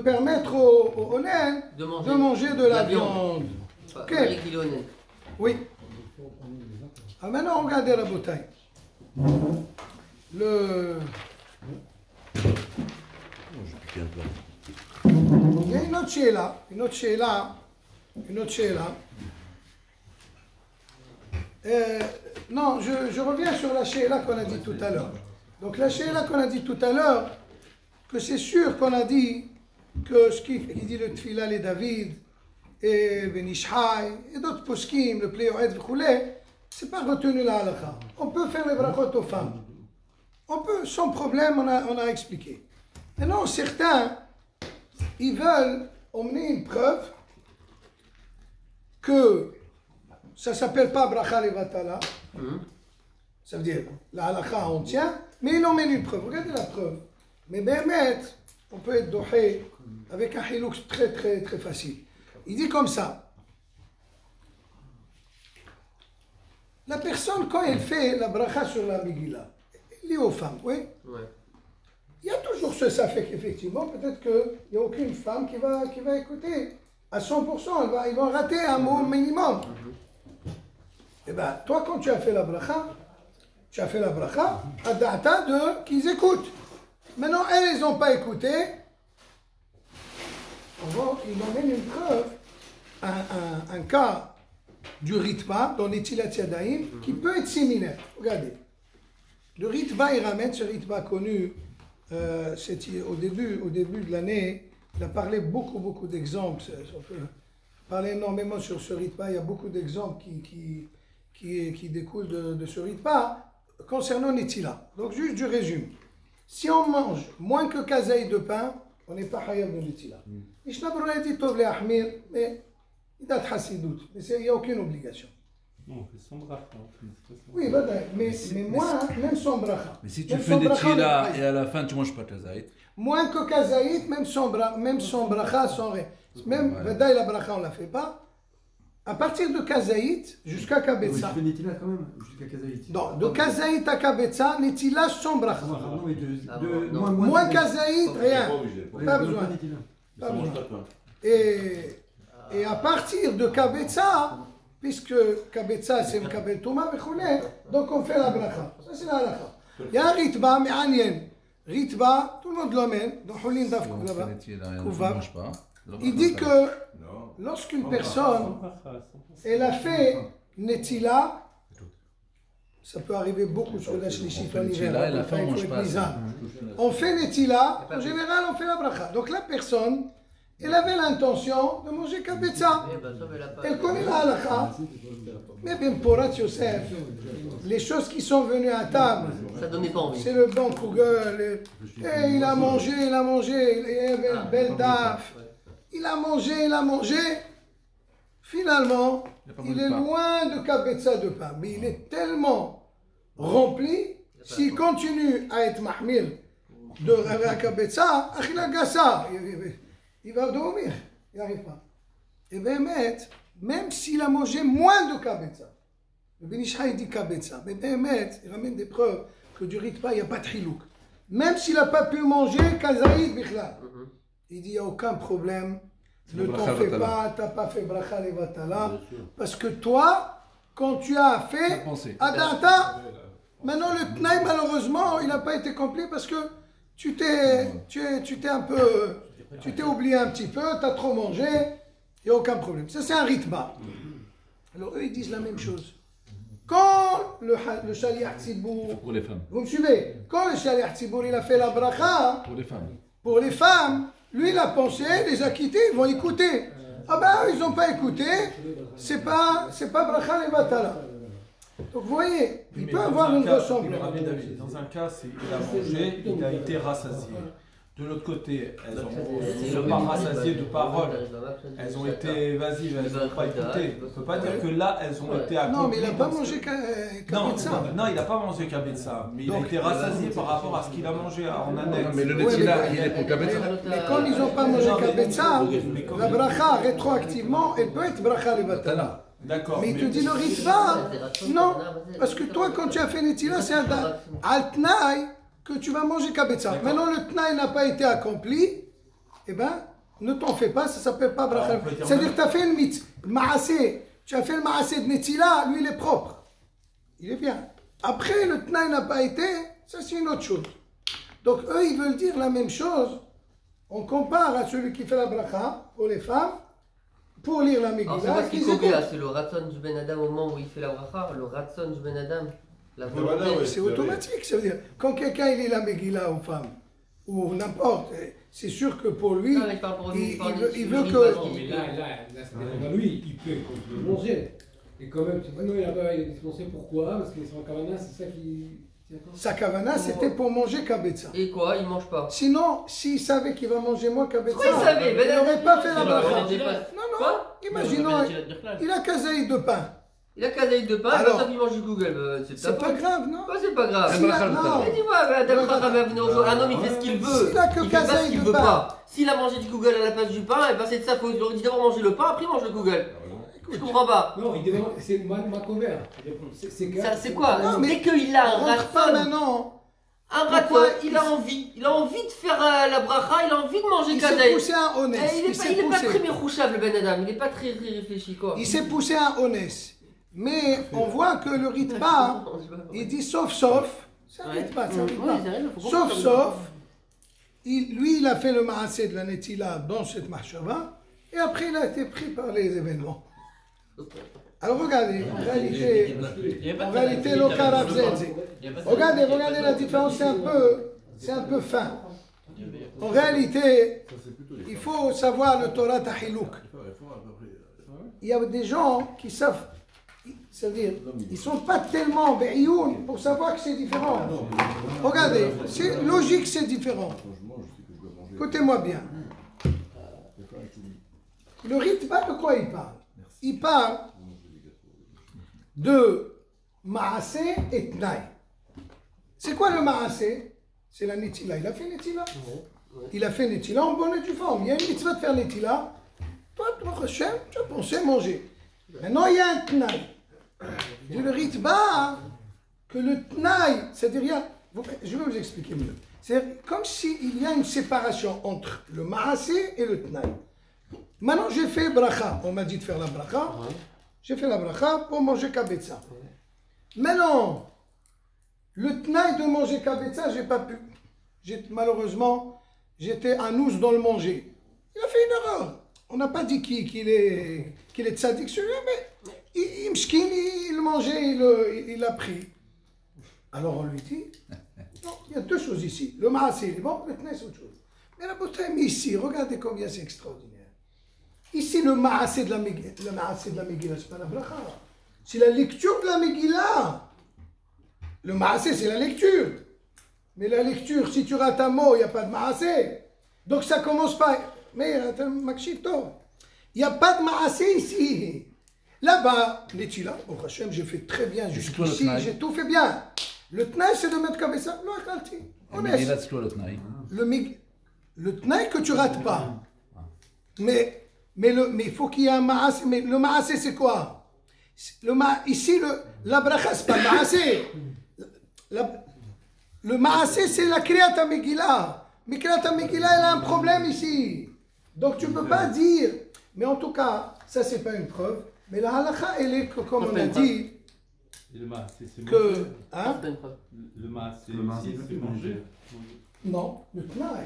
permettre au nain de manger de la viande. Ok. Oui. Alors maintenant, regardez la bouteille. Il y a une autre sheila. Non, je reviens sur la sheila qu'on a dit tout à l'heure. Donc la sheila qu'on a dit tout à l'heure, que c'est sûr qu'on a dit que ce qui dit le Tfila les David et Benishai et d'autres poskim, le Pléoed V'choulé, c'est pas retenu la halakha. On peut faire les brachot aux femmes. On peut, sans problème, on a expliqué. Maintenant, certains, ils veulent emmener une preuve que ça ne s'appelle pas bracha levatala. Ça veut dire, la halakha, on tient, mais ils emmènent une preuve. Regardez la preuve. Mais Bémet, on peut être dohé avec un hilouk très très très facile. Il dit comme ça. La personne, quand elle fait la bracha sur la Megillah, elle lit aux femmes, oui? Ouais. Il y a toujours ce safek, effectivement. Peut-être qu'il n'y a aucune femme qui va écouter à 100%. Ils vont rater un mot minimum. Eh bien, toi, quand tu as fait la bracha, à data de qu'ils écoutent. Maintenant, elles, ils n'ont pas écouté. Ils emmènent une preuve, un cas du ritba dans les Tilat Yadayim qui peut être similaire. Regardez. Le ritba, il ramène ce ritba connu au début de l'année. Il a parlé beaucoup d'exemples. On peut parler énormément sur ce ritba. Il y a beaucoup d'exemples qui découlent de ce ritba concernant Netila. Donc, juste du résumé. Si on mange moins que kazaï de pain, on n'est pas hayab de Netila. Mishnah Berurah dit Tov le Ahmir, mais il date Hassidout. Mais il n'y a aucune obligation. Non, on fait sans bracha. Oui, mais moins, même sans bracha. Mais si tu fais des tchila et à la fin tu ne manges pas kazaït. Moins que kazaït, même sans bracha, sans rien. Même Vadaï la bracha, on ne la fait pas. À partir de kazaït jusqu'à kabetza. Tu fais netila quand même, jusqu'à kazaït. Non, de kazaït à kabetza, netila sans bracha. Non, mais moins kazaït, rien. Pas besoin. Ça mange pas de pain. Et à partir de kabetza, puisque kabetza c'est le kabel touma, donc on fait la bracha. Ça c'est la halakha. Il y a un ritba, mais anien. Ritba, tout le monde l'emmène, dans Hulin Daf Kouvav. Il dit que lorsqu'une personne, elle a fait netila, ça peut arriver beaucoup sur la shlichit en hiver, on fait netila, en général on fait la bracha. Donc la personne, elle avait l'intention de manger kabetza. Elle connaît la halakha. Mais bien pour Yosef, les choses qui sont venues à table, c'est le bon Google. Et il a mangé, il y avait une belle daf. Il a mangé. Finalement, il est loin de kabetza de pain. Mais il est tellement rempli, s'il continue à être mahmil de kabetza, achila gassa. Il va dormir, il n'arrive pas. Et bien, même s'il a mangé moins de kabetza, le Benishai dit kabetza, mais bien, il ramène des preuves que du ritba, il n'y a pas de chilouk. Même s'il n'a pas pu manger kazaïd bichlal, il dit, il n'y a aucun problème, ne t'en fais pas, tu n'as pas fait bracha levatala, parce que toi, quand tu as fait adata, maintenant le tnaï, malheureusement, il n'a pas été complet parce que tu t'es oublié un petit peu, tu as trop mangé, il n'y a aucun problème. Ça, c'est un ritba. Alors, eux, ils disent la même chose. Quand le shaliach tzibour... Pour les femmes. Vous me suivez? Quand le shaliach tzibour, il a fait la bracha... Pour les femmes, lui, il a pensé, les a quittés, ils vont écouter. Ah ben, ils n'ont pas écouté, c'est pas bracha levatala. Donc, vous voyez, il peut avoir une ressemblance. Dans un cas, il a mangé, il a été rassasié. De l'autre côté, elles ne sont pas rassasiées de paroles. Elles ont été évasives, elles n'ont pas écouté. On ne peut pas dire que là, elles ont été accomplies. Non, mais il n'a pas mangé kabetza. Non, il n'a pas mangé kabetza. Mais il a été rassasié par rapport à ce qu'il a mangé en annexe. Mais le netila, il est pour kabetza. Mais comme ils n'ont pas mangé kabetza, la bracha, rétroactivement, elle peut être bracha levatala. D'accord. Mais il te dit le ritva, non. Parce que toi, quand tu as fait netila, c'est un al-tnaï que tu vas manger kabetza. Maintenant, le tnaï n'a pas été accompli, eh bien, ne t'en fais pas, ça ne s'appelle pas bracha. C'est-à-dire que tu as fait le ma'asé, tu as fait le ma'asé de netila, lui, il est propre. Il est bien. Après, le tnaï n'a pas été, ça c'est une autre chose. Donc, eux, ils veulent dire la même chose. On compare à celui qui fait la bracha, pour les femmes, pour lire la Megillah. Alors, c'est pas ce qu'il c'est le ratson du Ben Adam au moment où il fait la bracha, le ratson du Ben Adam. La volonté. C'est automatique, ça veut dire, quand quelqu'un il lit la Megillah aux femmes, ou n'importe, c'est sûr que pour lui, il veut que... Non, mais là, lui, il peut manger. Et quand même, tu dis, non, il a dispensé pourquoi? Parce qu'il est en kavana, c'est ça qui... Sa kavana, c'était pour manger kabetza. Et quoi? Il mange pas? Sinon, s'il savait qu'il va manger moins kabetza, il savait, il n'aurait pas fait la bracha. Non, Imaginons, il a kazaï de pain. Il a kazaï de pain, alors ça il mange du Google. C'est pas grave, non? C'est pas grave. Non. Dis-moi, un homme il fait ce qu'il veut. S'il a que kazaï de pain. S'il a mangé du Google à la place du pain, et ben c'est de sa faute. Il aurait dit d'abord manger le pain, après il mange le Google. Je comprends pas. Non, c'est Macover. C'est quoi? Dès qu'il a un ratson. Un ratson, il a envie de faire la bracha, il a envie de manger kazaï. Il s'est poussé un honnête. Il est pas très mérouchable, le Ben Adam, il est pas très réfléchi quoi. Il s'est poussé un honnête. Mais on voit que le ritba, il dit sauf, c'est un ritba, sauf, lui il a fait le ma'aseh de la netila dans cette mahshava, et après il a été pris par les événements. Alors regardez, en réalité, regardez la différence, c'est un peu fin. En réalité, il faut savoir le Torah Tahilouk. Il y a des gens qui savent, c'est-à-dire, ils ne sont pas tellement béioun pour savoir que c'est différent. Regardez, c'est logique, c'est différent. Écoutez-moi bien. Le ritba, de quoi il parle? Il parle de ma'aseh et tnaï. C'est quoi le ma'aseh? C'est la netila. Il a fait netila. Il a fait netila en bonne et due forme. Il y a une mitzvah de faire netila. Toi, tu as pensé manger. Maintenant, il y a un tnaï. Le ritba, que le tnaï, c'est-à-dire, je vais vous expliquer mieux. C'est comme s'il y a une séparation entre le ma'aseh et le tnaï. Maintenant, j'ai fait bracha. On m'a dit de faire la bracha. J'ai fait la bracha pour manger kabetza. Maintenant, le tnaï de manger kabetza, j'ai pas pu. Malheureusement, j'étais un nous dans le manger. Il a fait une erreur. On n'a pas dit qu'il est tzaddik sur lui, mais il mangeait, il l'a pris. Alors on lui dit, non, il y a deux choses ici. Le ma'aseh, il est bon, le tnaï, c'est autre chose. Mais la beauté, ici, regardez combien c'est extraordinaire. Ici, le ma'aseh de la Megillah, c'est pas la bracha. C'est la lecture de la Megillah. Le ma'aseh, c'est la lecture. Mais la lecture, si tu rates un mot, il n'y a pas de ma'aseh. Donc ça commence pas. Mais, Makshito, il n'y a pas de ma'aseh ici. Là-bas, Netila, au Hachem, j'ai fait très bien jusqu'ici, j'ai tout fait bien. Le tnaï, c'est de mettre kabetza. Non, Kalti. Megillah, c'est quoi le tnaï? Le tnaï que tu rates pas. Mais il faut qu'il y ait un ma'aseh. Mais le ma'aseh, c'est quoi? Ici, la bracha, c'est pas le ma'aseh. Le ma'aseh, c'est la kriyat Megillah. Mais kriyat Megillah, elle a un problème ici. Donc, tu ne peux pas dire. Mais en tout cas, ça, c'est pas une preuve. Mais la halakha, elle est que, comme on a dit, que. Hein? Le ma'aseh, c'est manger. Non, le tnaï.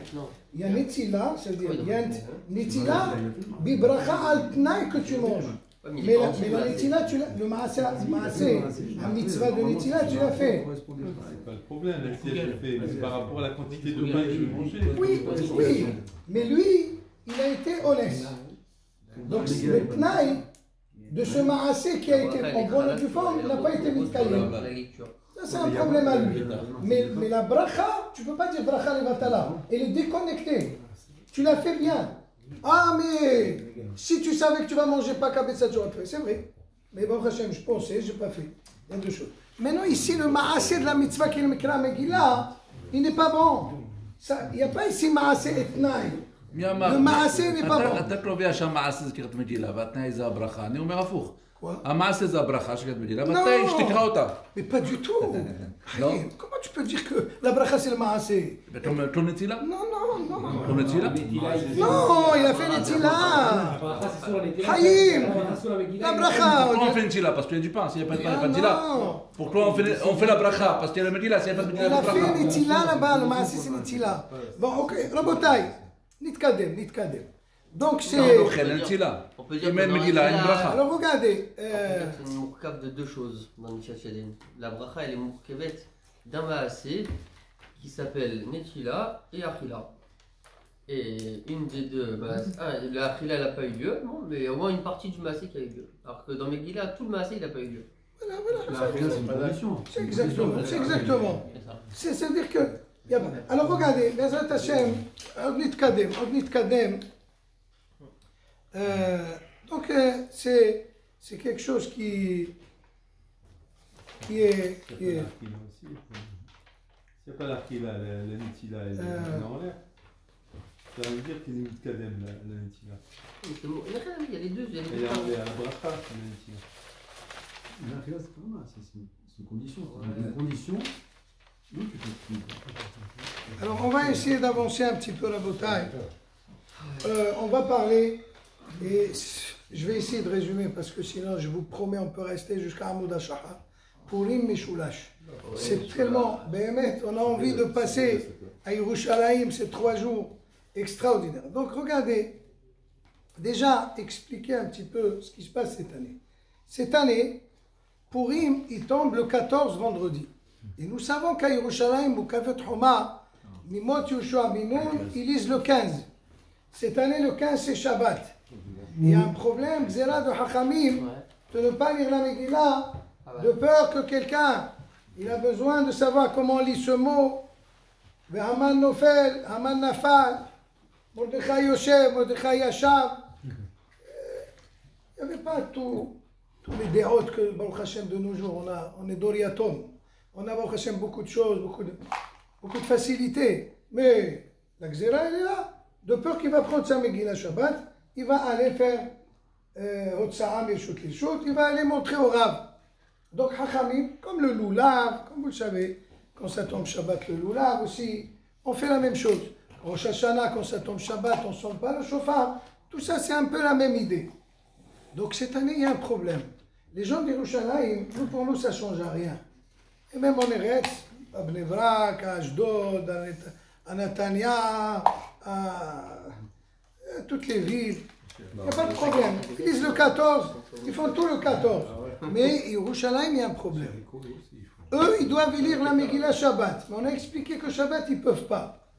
Il y a netila, c'est-à-dire il y a netila, bibracha al tnaï que tu manges. Mais la netila, le ma'aseh, la mitzvah de netila, tu l'as fait. C'est pas le problème, la siège je fais, c'est par rapport à la quantité de pain que je vais manger. Oui, mais lui, il a été honnête. Donc le tnaï de ce ma'aseh qui a été en bonne et due forme n'a pas été mitkayem. Ça, c'est un problème à lui. Mais la bracha, tu ne peux pas dire bracha levatala. Elle est déconnectée. Tu l'as fait bien. Ah, mais si tu savais que tu vas manger pas kabetza, tu aurais fait. C'est vrai. Mais bon, Hachem, je pensais, je n'ai pas fait. Il y a deux choses. Maintenant, ici, le maasé de la mitzvah qui est le Mikra Megillah, il n'est pas bon. Il n'y a pas ici maasé etnaï. Le maasé n'est pas bon. אתה קובע שהמעשה זה קריאת מגילה והתנאי זה הברכה, אני אומר הפוך. Quoi? המעשה זה הברכה שקריאת מגילה והתנאי שתקרא אותה. Mais pas du tout. Comment tu peux dire que la bracha c'est le maasé? ton נטילה? Non. ton נטילה? Non, il a fait Netila. Haïm. La bracha. Pourquoi on fait Netila? Parce qu'il y a du pain, s'il n'y a pas de pain, il n'y a pas de Netila. Pourquoi on fait la bracha? Parce qu'il y a la Megillah, s'il n'y a pas de Megillah, il a fait Netila là-bas, le maasé c'est Netila. Bon, ok, Rabotai. Nitkadem. Donc c'est... On peut dire que Alors regardez. c'est une mourkab de deux choses dans Nishat Shaden. La bracha elle est mourkavet d'un maasé qui s'appelle Netila et Achila. Et une des deux, le Achila n'a pas eu lieu, non, mais au moins une partie du maasé qui a eu lieu. Alors que dans Megillah, tout le maasé il n'a pas eu lieu. Voilà. C'est exactement. C'est-à-dire que... Alors regardez, Bezrat Hashem, Ognit Kadem. Donc c'est quelque chose qui est... S'il n'y a pas l'Arkila, la Netila, elle est en l'air. Ça veut dire qu'il est Kadem, la Netila. Il y a les deux. Elle est en l'air, la bracha, la Netila. L'Arkila, c'est pas mal, c'est une condition. Une condition. Alors on va essayer d'avancer un petit peu la bataille. On va parler, et je vais essayer de résumer parce que sinon je vous promets on peut rester jusqu'à Hamoud HaShahar. Purim Meshulash. C'est tellement, on a envie de passer à Yerushalayim ces 3 jours extraordinaires. Donc regardez, déjà expliquer un petit peu ce qui se passe cette année. Cette année, Purim, il tombe le 14 vendredi. Et nous savons qu'à Yerushalayim, au Kavet Homa, Mimot Yoshua Binoun, ils lisent le 15. Cette année, le 15, c'est Shabbat. Il y a un problème, Xéra de Hachamim, de ne pas lire la Megillah, de peur que quelqu'un, il a besoin de savoir comment on lit ce mot. Haman Nofel, Haman Nafal, Mordechai Yoshev, Mordechai Yashav. Il n'y avait pas tous les déroutes que, Baruch Hashem, de nos jours, on est Doriatom. On a, Baruch Hashem, beaucoup de choses, beaucoup de facilité. Mais la Xéra, elle est là. De peur qu'il va prendre sa Megillah Shabbat, il va aller faire Hotzara Meshut Lishut, il va aller montrer au Rav. Donc, Hachamim, comme le Loulav, comme vous le savez, quand ça tombe Shabbat, le Loulav aussi, on fait la même chose. Rosh Hashanah, quand ça tombe Shabbat, on ne sonne pas le chauffard. Tout ça, c'est un peu la même idée. Donc, cette année, il y a un problème. Les gens d'Yerushalayim, pour nous, ça ne change à rien. Et même en Eretz, à Bnei Brak, à Ashdod, à Netanya, à toutes les villes, il n'y a pas de problème. Ils disent le 14, ils font tout le 14. Mais Yerushalayim, il y a un problème. Eux, ils doivent lire la Megillah Shabbat. Mais on a expliqué que Shabbat, ils ne peuvent pas.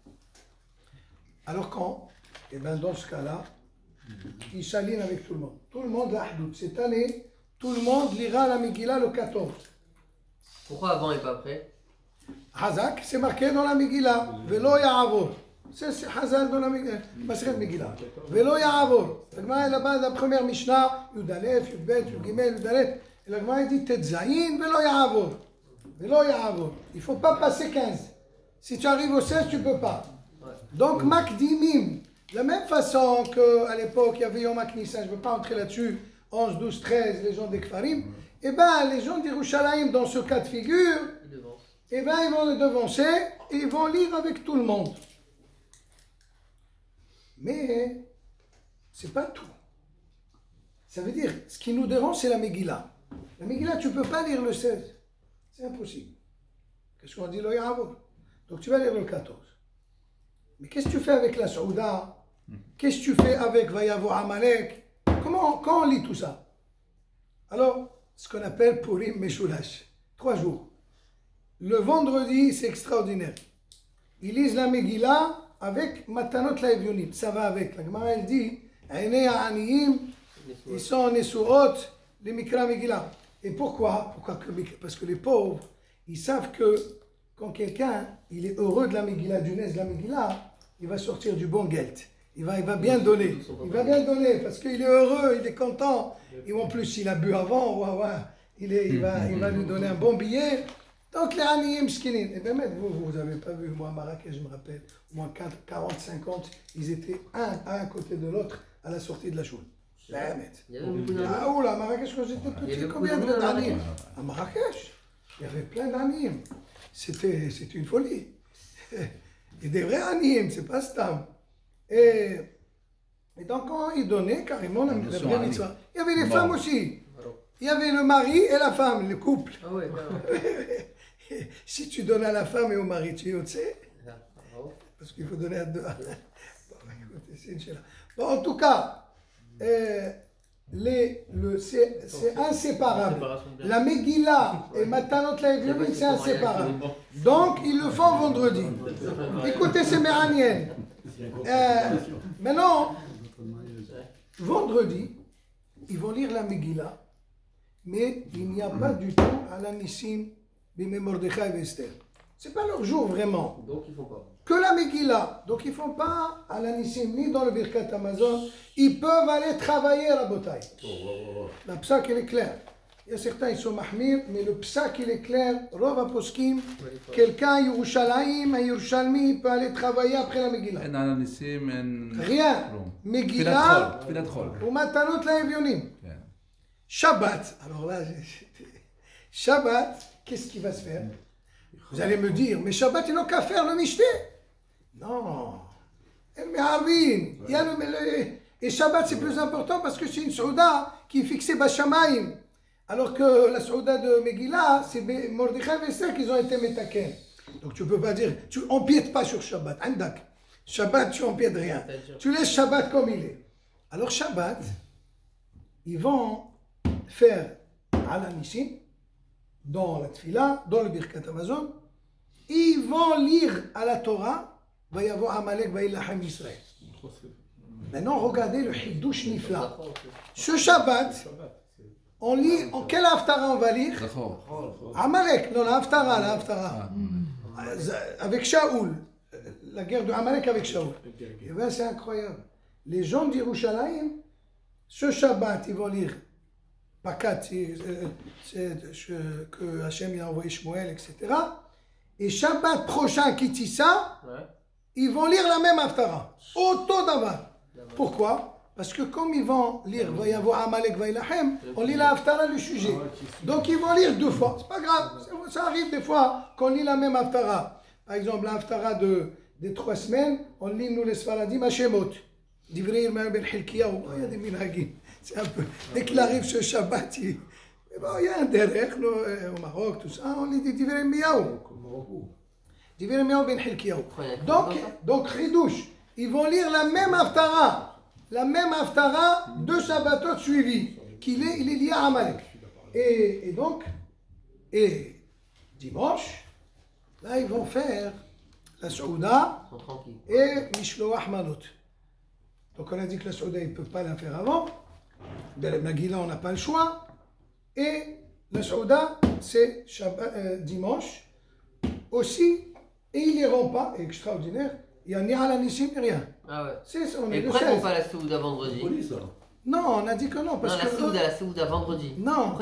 Alors quand? Eh bien, dans ce cas-là, ils s'alignent avec tout le monde. Tout le monde, l'Ahdoud. Cette année, tout le monde lira la Megillah le 14. Pourquoi avant et pas après? Hazak, c'est marqué dans la Megillah. Velo Ya'avor. C'est Hazak dans la Megillah. Velo Ya'avor. Là-bas, la première Mishnah, Yudalef, Yudbet, Yudgimel, Yudalet. Et la Gemara dit Tetzaïn, Velo Ya'avor. Velo Ya'avor. Il ne faut pas passer 15. Si tu arrives au 16, tu ne peux pas. Donc, Makdimim. De la même façon qu'à l'époque, il y avait Yom HaKnissa, je ne veux pas entrer là-dessus, 11, 12, 13, les gens des Kfarim. Eh bien, les gens d'Yerushalayim, dans ce cas de figure, eh bien, ils vont le devancer et ils vont lire avec tout le monde. Mais, c'est pas tout. Ça veut dire, ce qui nous dérange, c'est la Megillah. La Megillah, tu ne peux pas lire le 16. C'est impossible. Qu'est-ce qu'on dit, le Ya'avor? Donc, tu vas lire le 14. Mais qu'est-ce que tu fais avec la Saouda? Qu'est-ce que tu fais avec Vayavo Amalek? Quand on lit tout ça? Alors, ce qu'on appelle Purim Meshulash. 3 jours. Le vendredi, c'est extraordinaire. Ils lisent la Megillah avec Matanot Laevyonim. Ça va avec. La Gemara, elle dit, ils sont Nesuot, les Mikra Megillah. Et pourquoi? Parce que les pauvres, ils savent que quand quelqu'un il est heureux de la Megillah, du Nes de la Megillah, il va sortir du bon gelt. Il va bien donner. Il va bien donner parce qu'il est heureux, il est content. Et en plus, il a bu avant, il va lui donner un bon billet. Donc les Aniyim Skinin, et bien vous n'avez pas vu, moi à Marrakech, je me rappelle, au moins 40, 50, ils étaient un à côté de l'autre à la sortie de la choule. Ah oula, à Marrakech, quand j'étais petit, combien d'Aniyim? À Marrakech, il y avait plein d'Aniyim. C'était une folie. Et des vrais Aniyim, c'est pas Stam. Et donc, quand ils donnaient carrément la vraie mitzvah, il y avait les femmes aussi. Il y avait le mari et la femme, le couple. Ah ouais, si tu donnes à la femme et au mari, tu es sais. Parce qu'il faut donner à deux. Bon, en tout cas, c'est inséparable. La Megillah et Matanot Laevionit, c'est inséparable. Donc, ils le font vendredi. Écoutez, c'est méranien. Maintenant, vendredi, ils vont lire la Megillah, mais il n'y a pas du tout à la Nissim, Bimé Mordechai et Esther. C'est pas leur jour vraiment. Donc ils font pas. Que la Megillah. Donc ils font pas à la Nissim ni dans le Birkat Amazon. Ils peuvent aller travailler à la bataille. La psak elle est claire. Il y a certains, ils sont mahmir, mais le psak il est clair. Rova poskim. Quelqu'un à Yerushalayim, à Yerushalmi, peut aller travailler après la Megillah. Rien. Megillah ou Matanot Laevionim. Shabbat. Alors là, Shabbat, qu'est-ce qui va se faire? Vous allez me dire, mais Shabbat, ils n'ont qu'à faire le mishté. Non. Et Shabbat, c'est plus important parce que c'est une Souda qui est fixée Bashamaim. Alors que la Souda de Megillah, c'est Mordechai et Esther qui ont été metaken. Donc tu ne peux pas dire, tu n'empiètes pas sur Shabbat. Andak. Shabbat, tu n'empiètes rien. Tu laisses Shabbat comme il est. Alors Shabbat, ils vont faire Ala Nissim, dans la Tfila, dans le Birkat Amazon, ils vont lire à la Torah, va y avoir Amalek, va y Lachem Israël. Maintenant, regardez le Hiddush Nifla. Ce Shabbat, on lit, en quel Haftara on va lire? Amalek, non, la Haftara. Avec Shaoul, la guerre de Amalek avec Shaoul. Et bien, c'est incroyable. Les gens d'Yerushalayim, ce Shabbat, ils vont lire Pakat, que Hachem a envoyé Shmuel, etc. Et Shabbat prochain, Kitissa, ils vont lire la même Haftara. Auto d'Avar. Pourquoi? Parce que comme ils vont lire va y avoir Amalek, va y Lachem, on lit la Haftara, le sujet. Donc ils vont lire deux fois. C'est pas grave. Ça arrive des fois qu'on lit la même Haftara. Par exemple, la Haftara des 3 semaines, on lit nous les Sfaradim Hashemot. Divrei Yirmiyah ben Hilkiyahu. Il y a des minhagim. C'est un peu. Dès qu'il arrive ce Shabbat, il y a un derrière, au Maroc, tout ça, on lit Divrei Yirmiyahu. Divrei Yirmiyahu ben Hilkiyahu. Donc, Ridouche, ils vont lire la même Haftara. La même Haftara, 2 Shabbatot suivis. Il est lié à Amalek. Et donc, dimanche, là, ils vont faire la Souda et Mishloach Manot. Donc, on a dit que la Souda, ils ne peuvent pas la faire avant. De la Megillah, on n'a pas le choix. Et la Souda, c'est dimanche aussi. Et ils ne l'iront pas, extraordinaire. Il n'y a ni à la Nissim, ni rien. Ah ouais. On et pourquoi ils ne font pas la Souda vendredi? Non, on a dit que non. Parce non, la Souda vendredi. Non,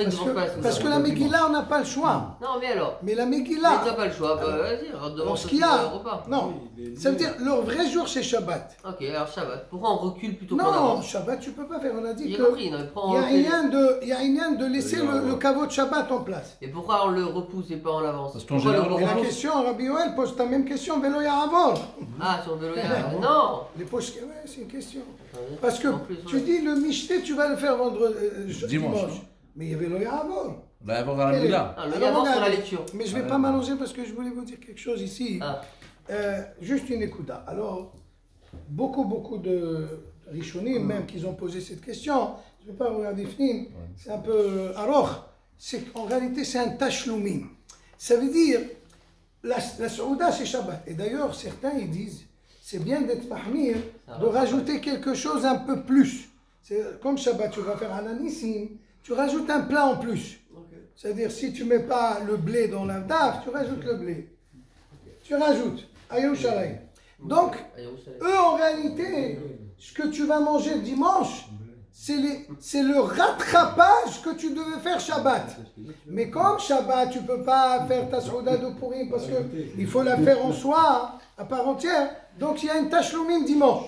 parce que la Megillah, on n'a pas le choix. Non, mais alors. Mais la Megillah. Mais tu n'as pas le choix. Vas-y, demande ce qu'il y a. Non, ça veut dire leur vrai jour, c'est Shabbat. Ok, alors Shabbat. Pourquoi on recule plutôt qu'on avance? Non, Shabbat, tu ne peux pas faire. On a dit qu'il y a rien de laisser le kavod Shabbat en place. Et pourquoi on le repousse et pas en avance? Parce qu'en général, la question, Rabbi Yoel pose ta même question, Vélo Yahavor. Ah, sur Vélo Yahavor. Non. C'est une question. Parce que tu dis le Mishté, tu vas le faire dimanche. Mais il y avait le Yahavor. Le Yahavor dans la Megillah. Le Yahavor sur la lecture. Mais je ne vais pas m'allonger parce que je voulais vous dire quelque chose ici. Juste une écoute. Alors, beaucoup de Rishonim, même qu'ils ont posé cette question, je ne vais pas regarder Fnim, c'est un peu aroch. En réalité, c'est un tashlumim. Ça veut dire, la Souda, c'est Shabbat. Et d'ailleurs, certains, ils disent, c'est bien d'être mahmir, de rajouter quelque chose un peu plus. Comme Shabbat, tu vas faire un anissim, tu rajoutes un plat en plus. C'est-à-dire, si tu ne mets pas le blé dans l'Avdaf, tu rajoutes le blé. Tu rajoutes. À Yerushalayim. Donc, eux, en réalité, ce que tu vas manger dimanche, c'est le rattrapage que tu devais faire Shabbat. Mais comme Shabbat, tu ne peux pas faire ta Souda de Purim parce qu'il faut la faire en soi, à part entière. Donc, il y a une tashloumim dimanche.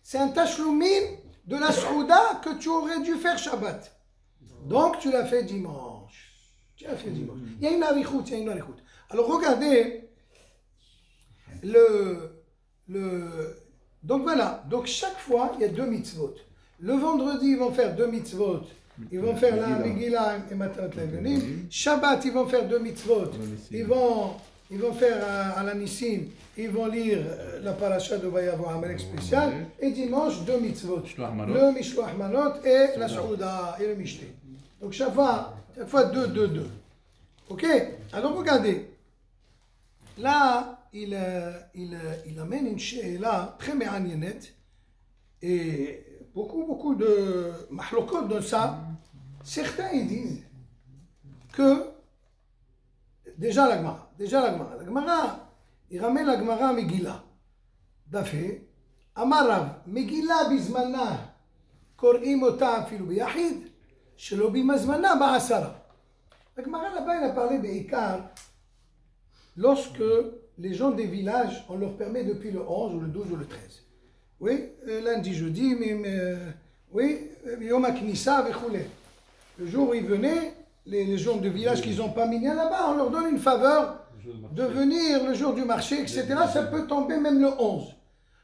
C'est un tashloumim de la Souda que tu aurais dû faire Shabbat. Donc, tu l'as fait dimanche. Tu l'as fait dimanche. Il y a une arichout, il y a une arichout. Alors, regardez, donc voilà, donc chaque fois, il y a 2 mitzvot. Le vendredi, ils vont faire 2 mitzvot. Ils vont faire la Megillah et Matanat Levanim. Shabbat, ils vont faire 2 mitzvot. Ils vont faire à la Nissim, ils vont lire la paracha de Vayavu Amalek spécial. Et dimanche, 2 mitzvot. Le Mishloach Manot et la Souda et le Mishté. Donc chaque fois 2. Ok? Alors regardez. Là, il amène une she'ela très mé'aniyenet et beaucoup de mahlokot dans ça. Certains ils disent que déjà la Gemara, il ramène la Gemara Megillah. Dafé, Amarav, Megillah bizmana kor'im ota afilu biyahid, shelo bimazmana ba'asara. La Gemara là-bas, il a parlé be'ikar lorsque les gens des villages, on leur permet depuis le 11 ou le 12 ou le 13. Oui, lundi, jeudi, oui, Yom HaKnissa, le jour où ils venaient, les gens de village qui n'ont pas minyan là-bas, on leur donne une faveur de venir le jour du marché, etc. Ça peut tomber même le 11.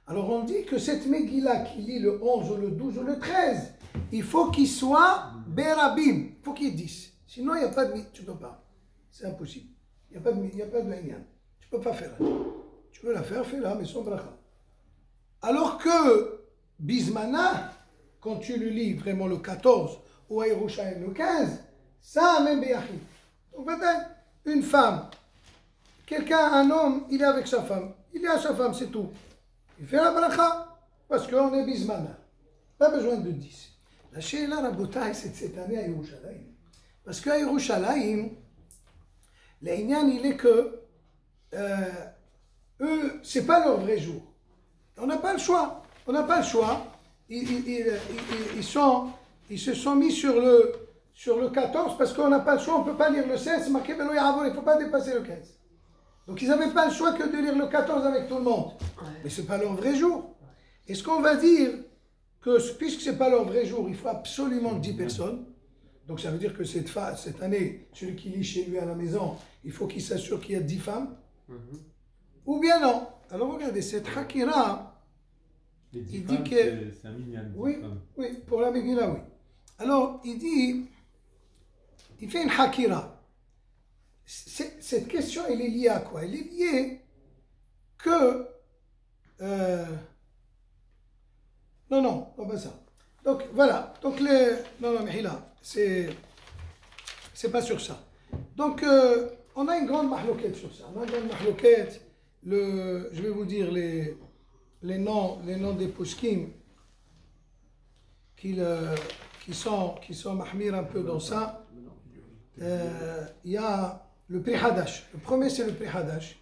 Alors on dit que cette Megillah qui lit le 11 ou le 12 ou le 13, il faut qu'il soit Berabim, il faut qu'il y ait 10. Sinon, il n'y a pas de... Tu ne peux pas. C'est impossible. Il n'y a pas de minyan. Tu ne peux pas faire. Tu veux la faire, fais-la, mais sans bracha. Alors que Bismana, quand tu le lis vraiment le 14 ou à Yerushalayim le 15, ça même Beyachid. Donc peut-être une femme, quelqu'un, un homme, il est avec sa femme. Il est à sa femme, c'est tout. Il fait la bracha parce qu'on est Bismana. Pas besoin de 10. La Sheila Rabotai, c'est cette année à Yerushalayim. Parce qu'à Yerushalayim, l'inyan, il est que eux, c'est pas leur vrai jour. On n'a pas le choix. On n'a pas le choix. Ils se sont mis sur le 14 parce qu'on n'a pas le choix. On ne peut pas lire le 16. C'est marqué Belo Yahavor. Il ne faut pas dépasser le 15. Donc ils n'avaient pas le choix que de lire le 14 avec tout le monde. Mais ce n'est pas leur vrai jour. Est-ce qu'on va dire que puisque ce n'est pas leur vrai jour, il faut absolument 10 personnes? Donc ça veut dire que cette année, celui qui lit chez lui à la maison, il faut qu'il s'assure qu'il y a 10 femmes. Ou bien non. Alors regardez, cette Hakira, il dit que... C'est un minyan. Oui, pour la Megillah, oui. Alors, il dit, il fait une Hakira. Cette question, elle est liée à quoi? Elle est liée que... Non, pas ça. Donc, voilà. Donc, non, mais là, c'est pas sur ça. Donc, on a une grande mahloquette sur ça. On a une grande mahloquette. Je vais vous dire les noms des poskim qui sont mahmir un peu dans ça. Il y a le Pri Hadash. Le premier, c'est le Pri Hadash.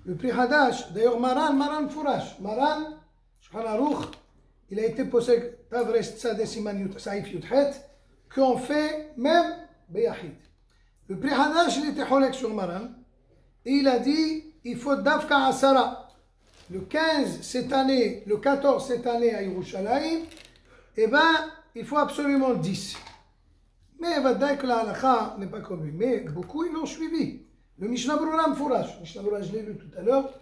Le Pri Hadash, d'ailleurs, Maran Fourash. Maran, Shulchan Aruch, il a été posé Tavres Tzadeh Siman Saif Yudhet, qu'on fait même Beyachid. Le Pri Hadash, il était cholek sur Maran, et il a dit il faut Dafka Asara. Le 15 cette année, le 14 cette année à Yerushalayim, eh bien, il faut absolument 10. Mais il va dire que la halakha n'est pas comme lui. Mais beaucoup, ils l'ont suivi. Le Mishnah Berurah Mfourash. Mishnah Berurah, je l'ai lu tout à l'heure,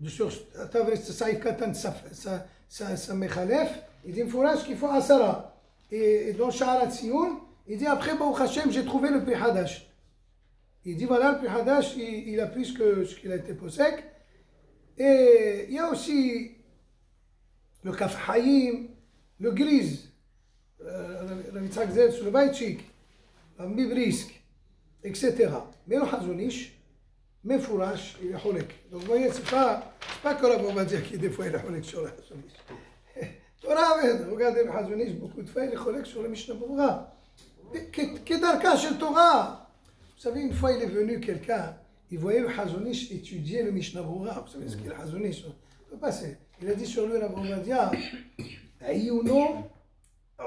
sur Tavres Saif Katan sa Mechalef, il dit Mfourash qu'il faut Asara. Et dans Sha'arat Sion, il dit après, Baruch Hashem, j'ai trouvé le Pri Hadash. Il dit voilà, le Pri Hadash, il a plus que ce qu'il a été posek. Et il y a aussi le Kaf Hayim, le Grise, le Yitzhak Zev sur le Baïtchik, le Mibrisk, etc. Mais le Hazonish, mais Fourash, il est Holek. Donc vous voyez, c'est pas que là, on va dire qu'il des fois il est Holek sur le Hazonish. Torah, regardez le Hazonish, beaucoup de fois il est Holek sur le Mishnah Berurah. Kedarka chez Torah. savez, une fois il est venu quelqu'un, il voyait le Hazonish étudier le Mishnah Berurah. Vous savez ce qu'est le Hazonish? Il a dit sur lui, la Bourbadia, Ayuno,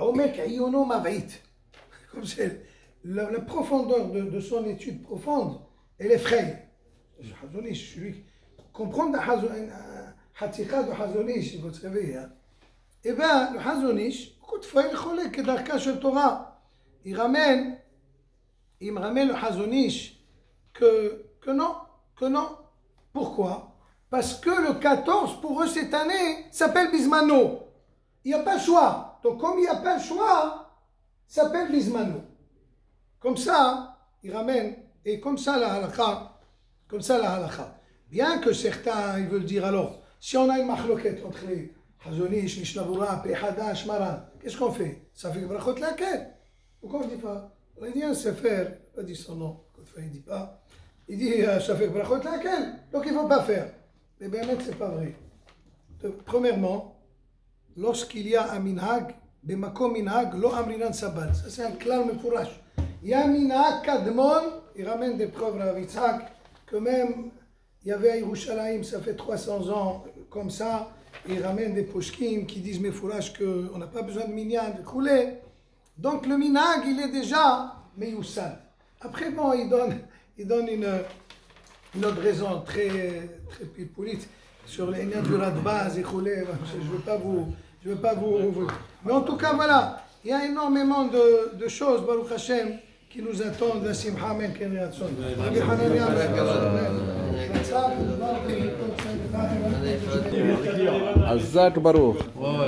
Omek Ayuno Mavait. Comme c'est la profondeur de son étude profonde, elle effraie. Le Hazonish, celui comprendre Hatikha de Hazonish, vous savez. Eh bien, le Hazonish, beaucoup de fois, il est que d'Arka Shel Torah. Il me ramène le Hazonish que non. Pourquoi? Parce que le 14, pour eux, cette année, s'appelle Bismano. Il n'y a pas le choix. Donc, comme il n'y a pas le choix, s'appelle Bismano. Comme ça, il ramène, et comme ça la halakha. Bien que certains, ils veulent dire alors, si on a une machloquette entre les Hazonish, Mishnah Berurah, Pehadash, Maran, qu'est-ce qu'on fait? Ça fait que brachot laquelle? Pourquoi on ne dit pas? On dit un sefer, il dit son nom, il ne dit pas. Il dit ça fait que brachot laquelle? Donc il ne faut pas faire. Mais bien, ce n'est pas vrai. Premièrement, lorsqu'il y a un minhag, des makom minhag, lo amrinan sabbat. Ça c'est un klal mefourash. Il y a un minhag kadmon, il ramène des preuves à Yitzhak, que même il y avait à Yerushalayim, ça fait 300 ans, comme ça, il ramène des poshkim qui disent mefourash qu'on n'a pas besoin de minyan, de couler. Donc le minhag, il est déjà meyoussal. Après, bon, il donne une autre raison très polite sur les liens du radbaz et coulé. Je ne veux pas vous. Mais en tout cas, voilà, il y a énormément de choses, Baruch Hashem, qui nous attendent. La simha men ken ratson. Azak Baruch.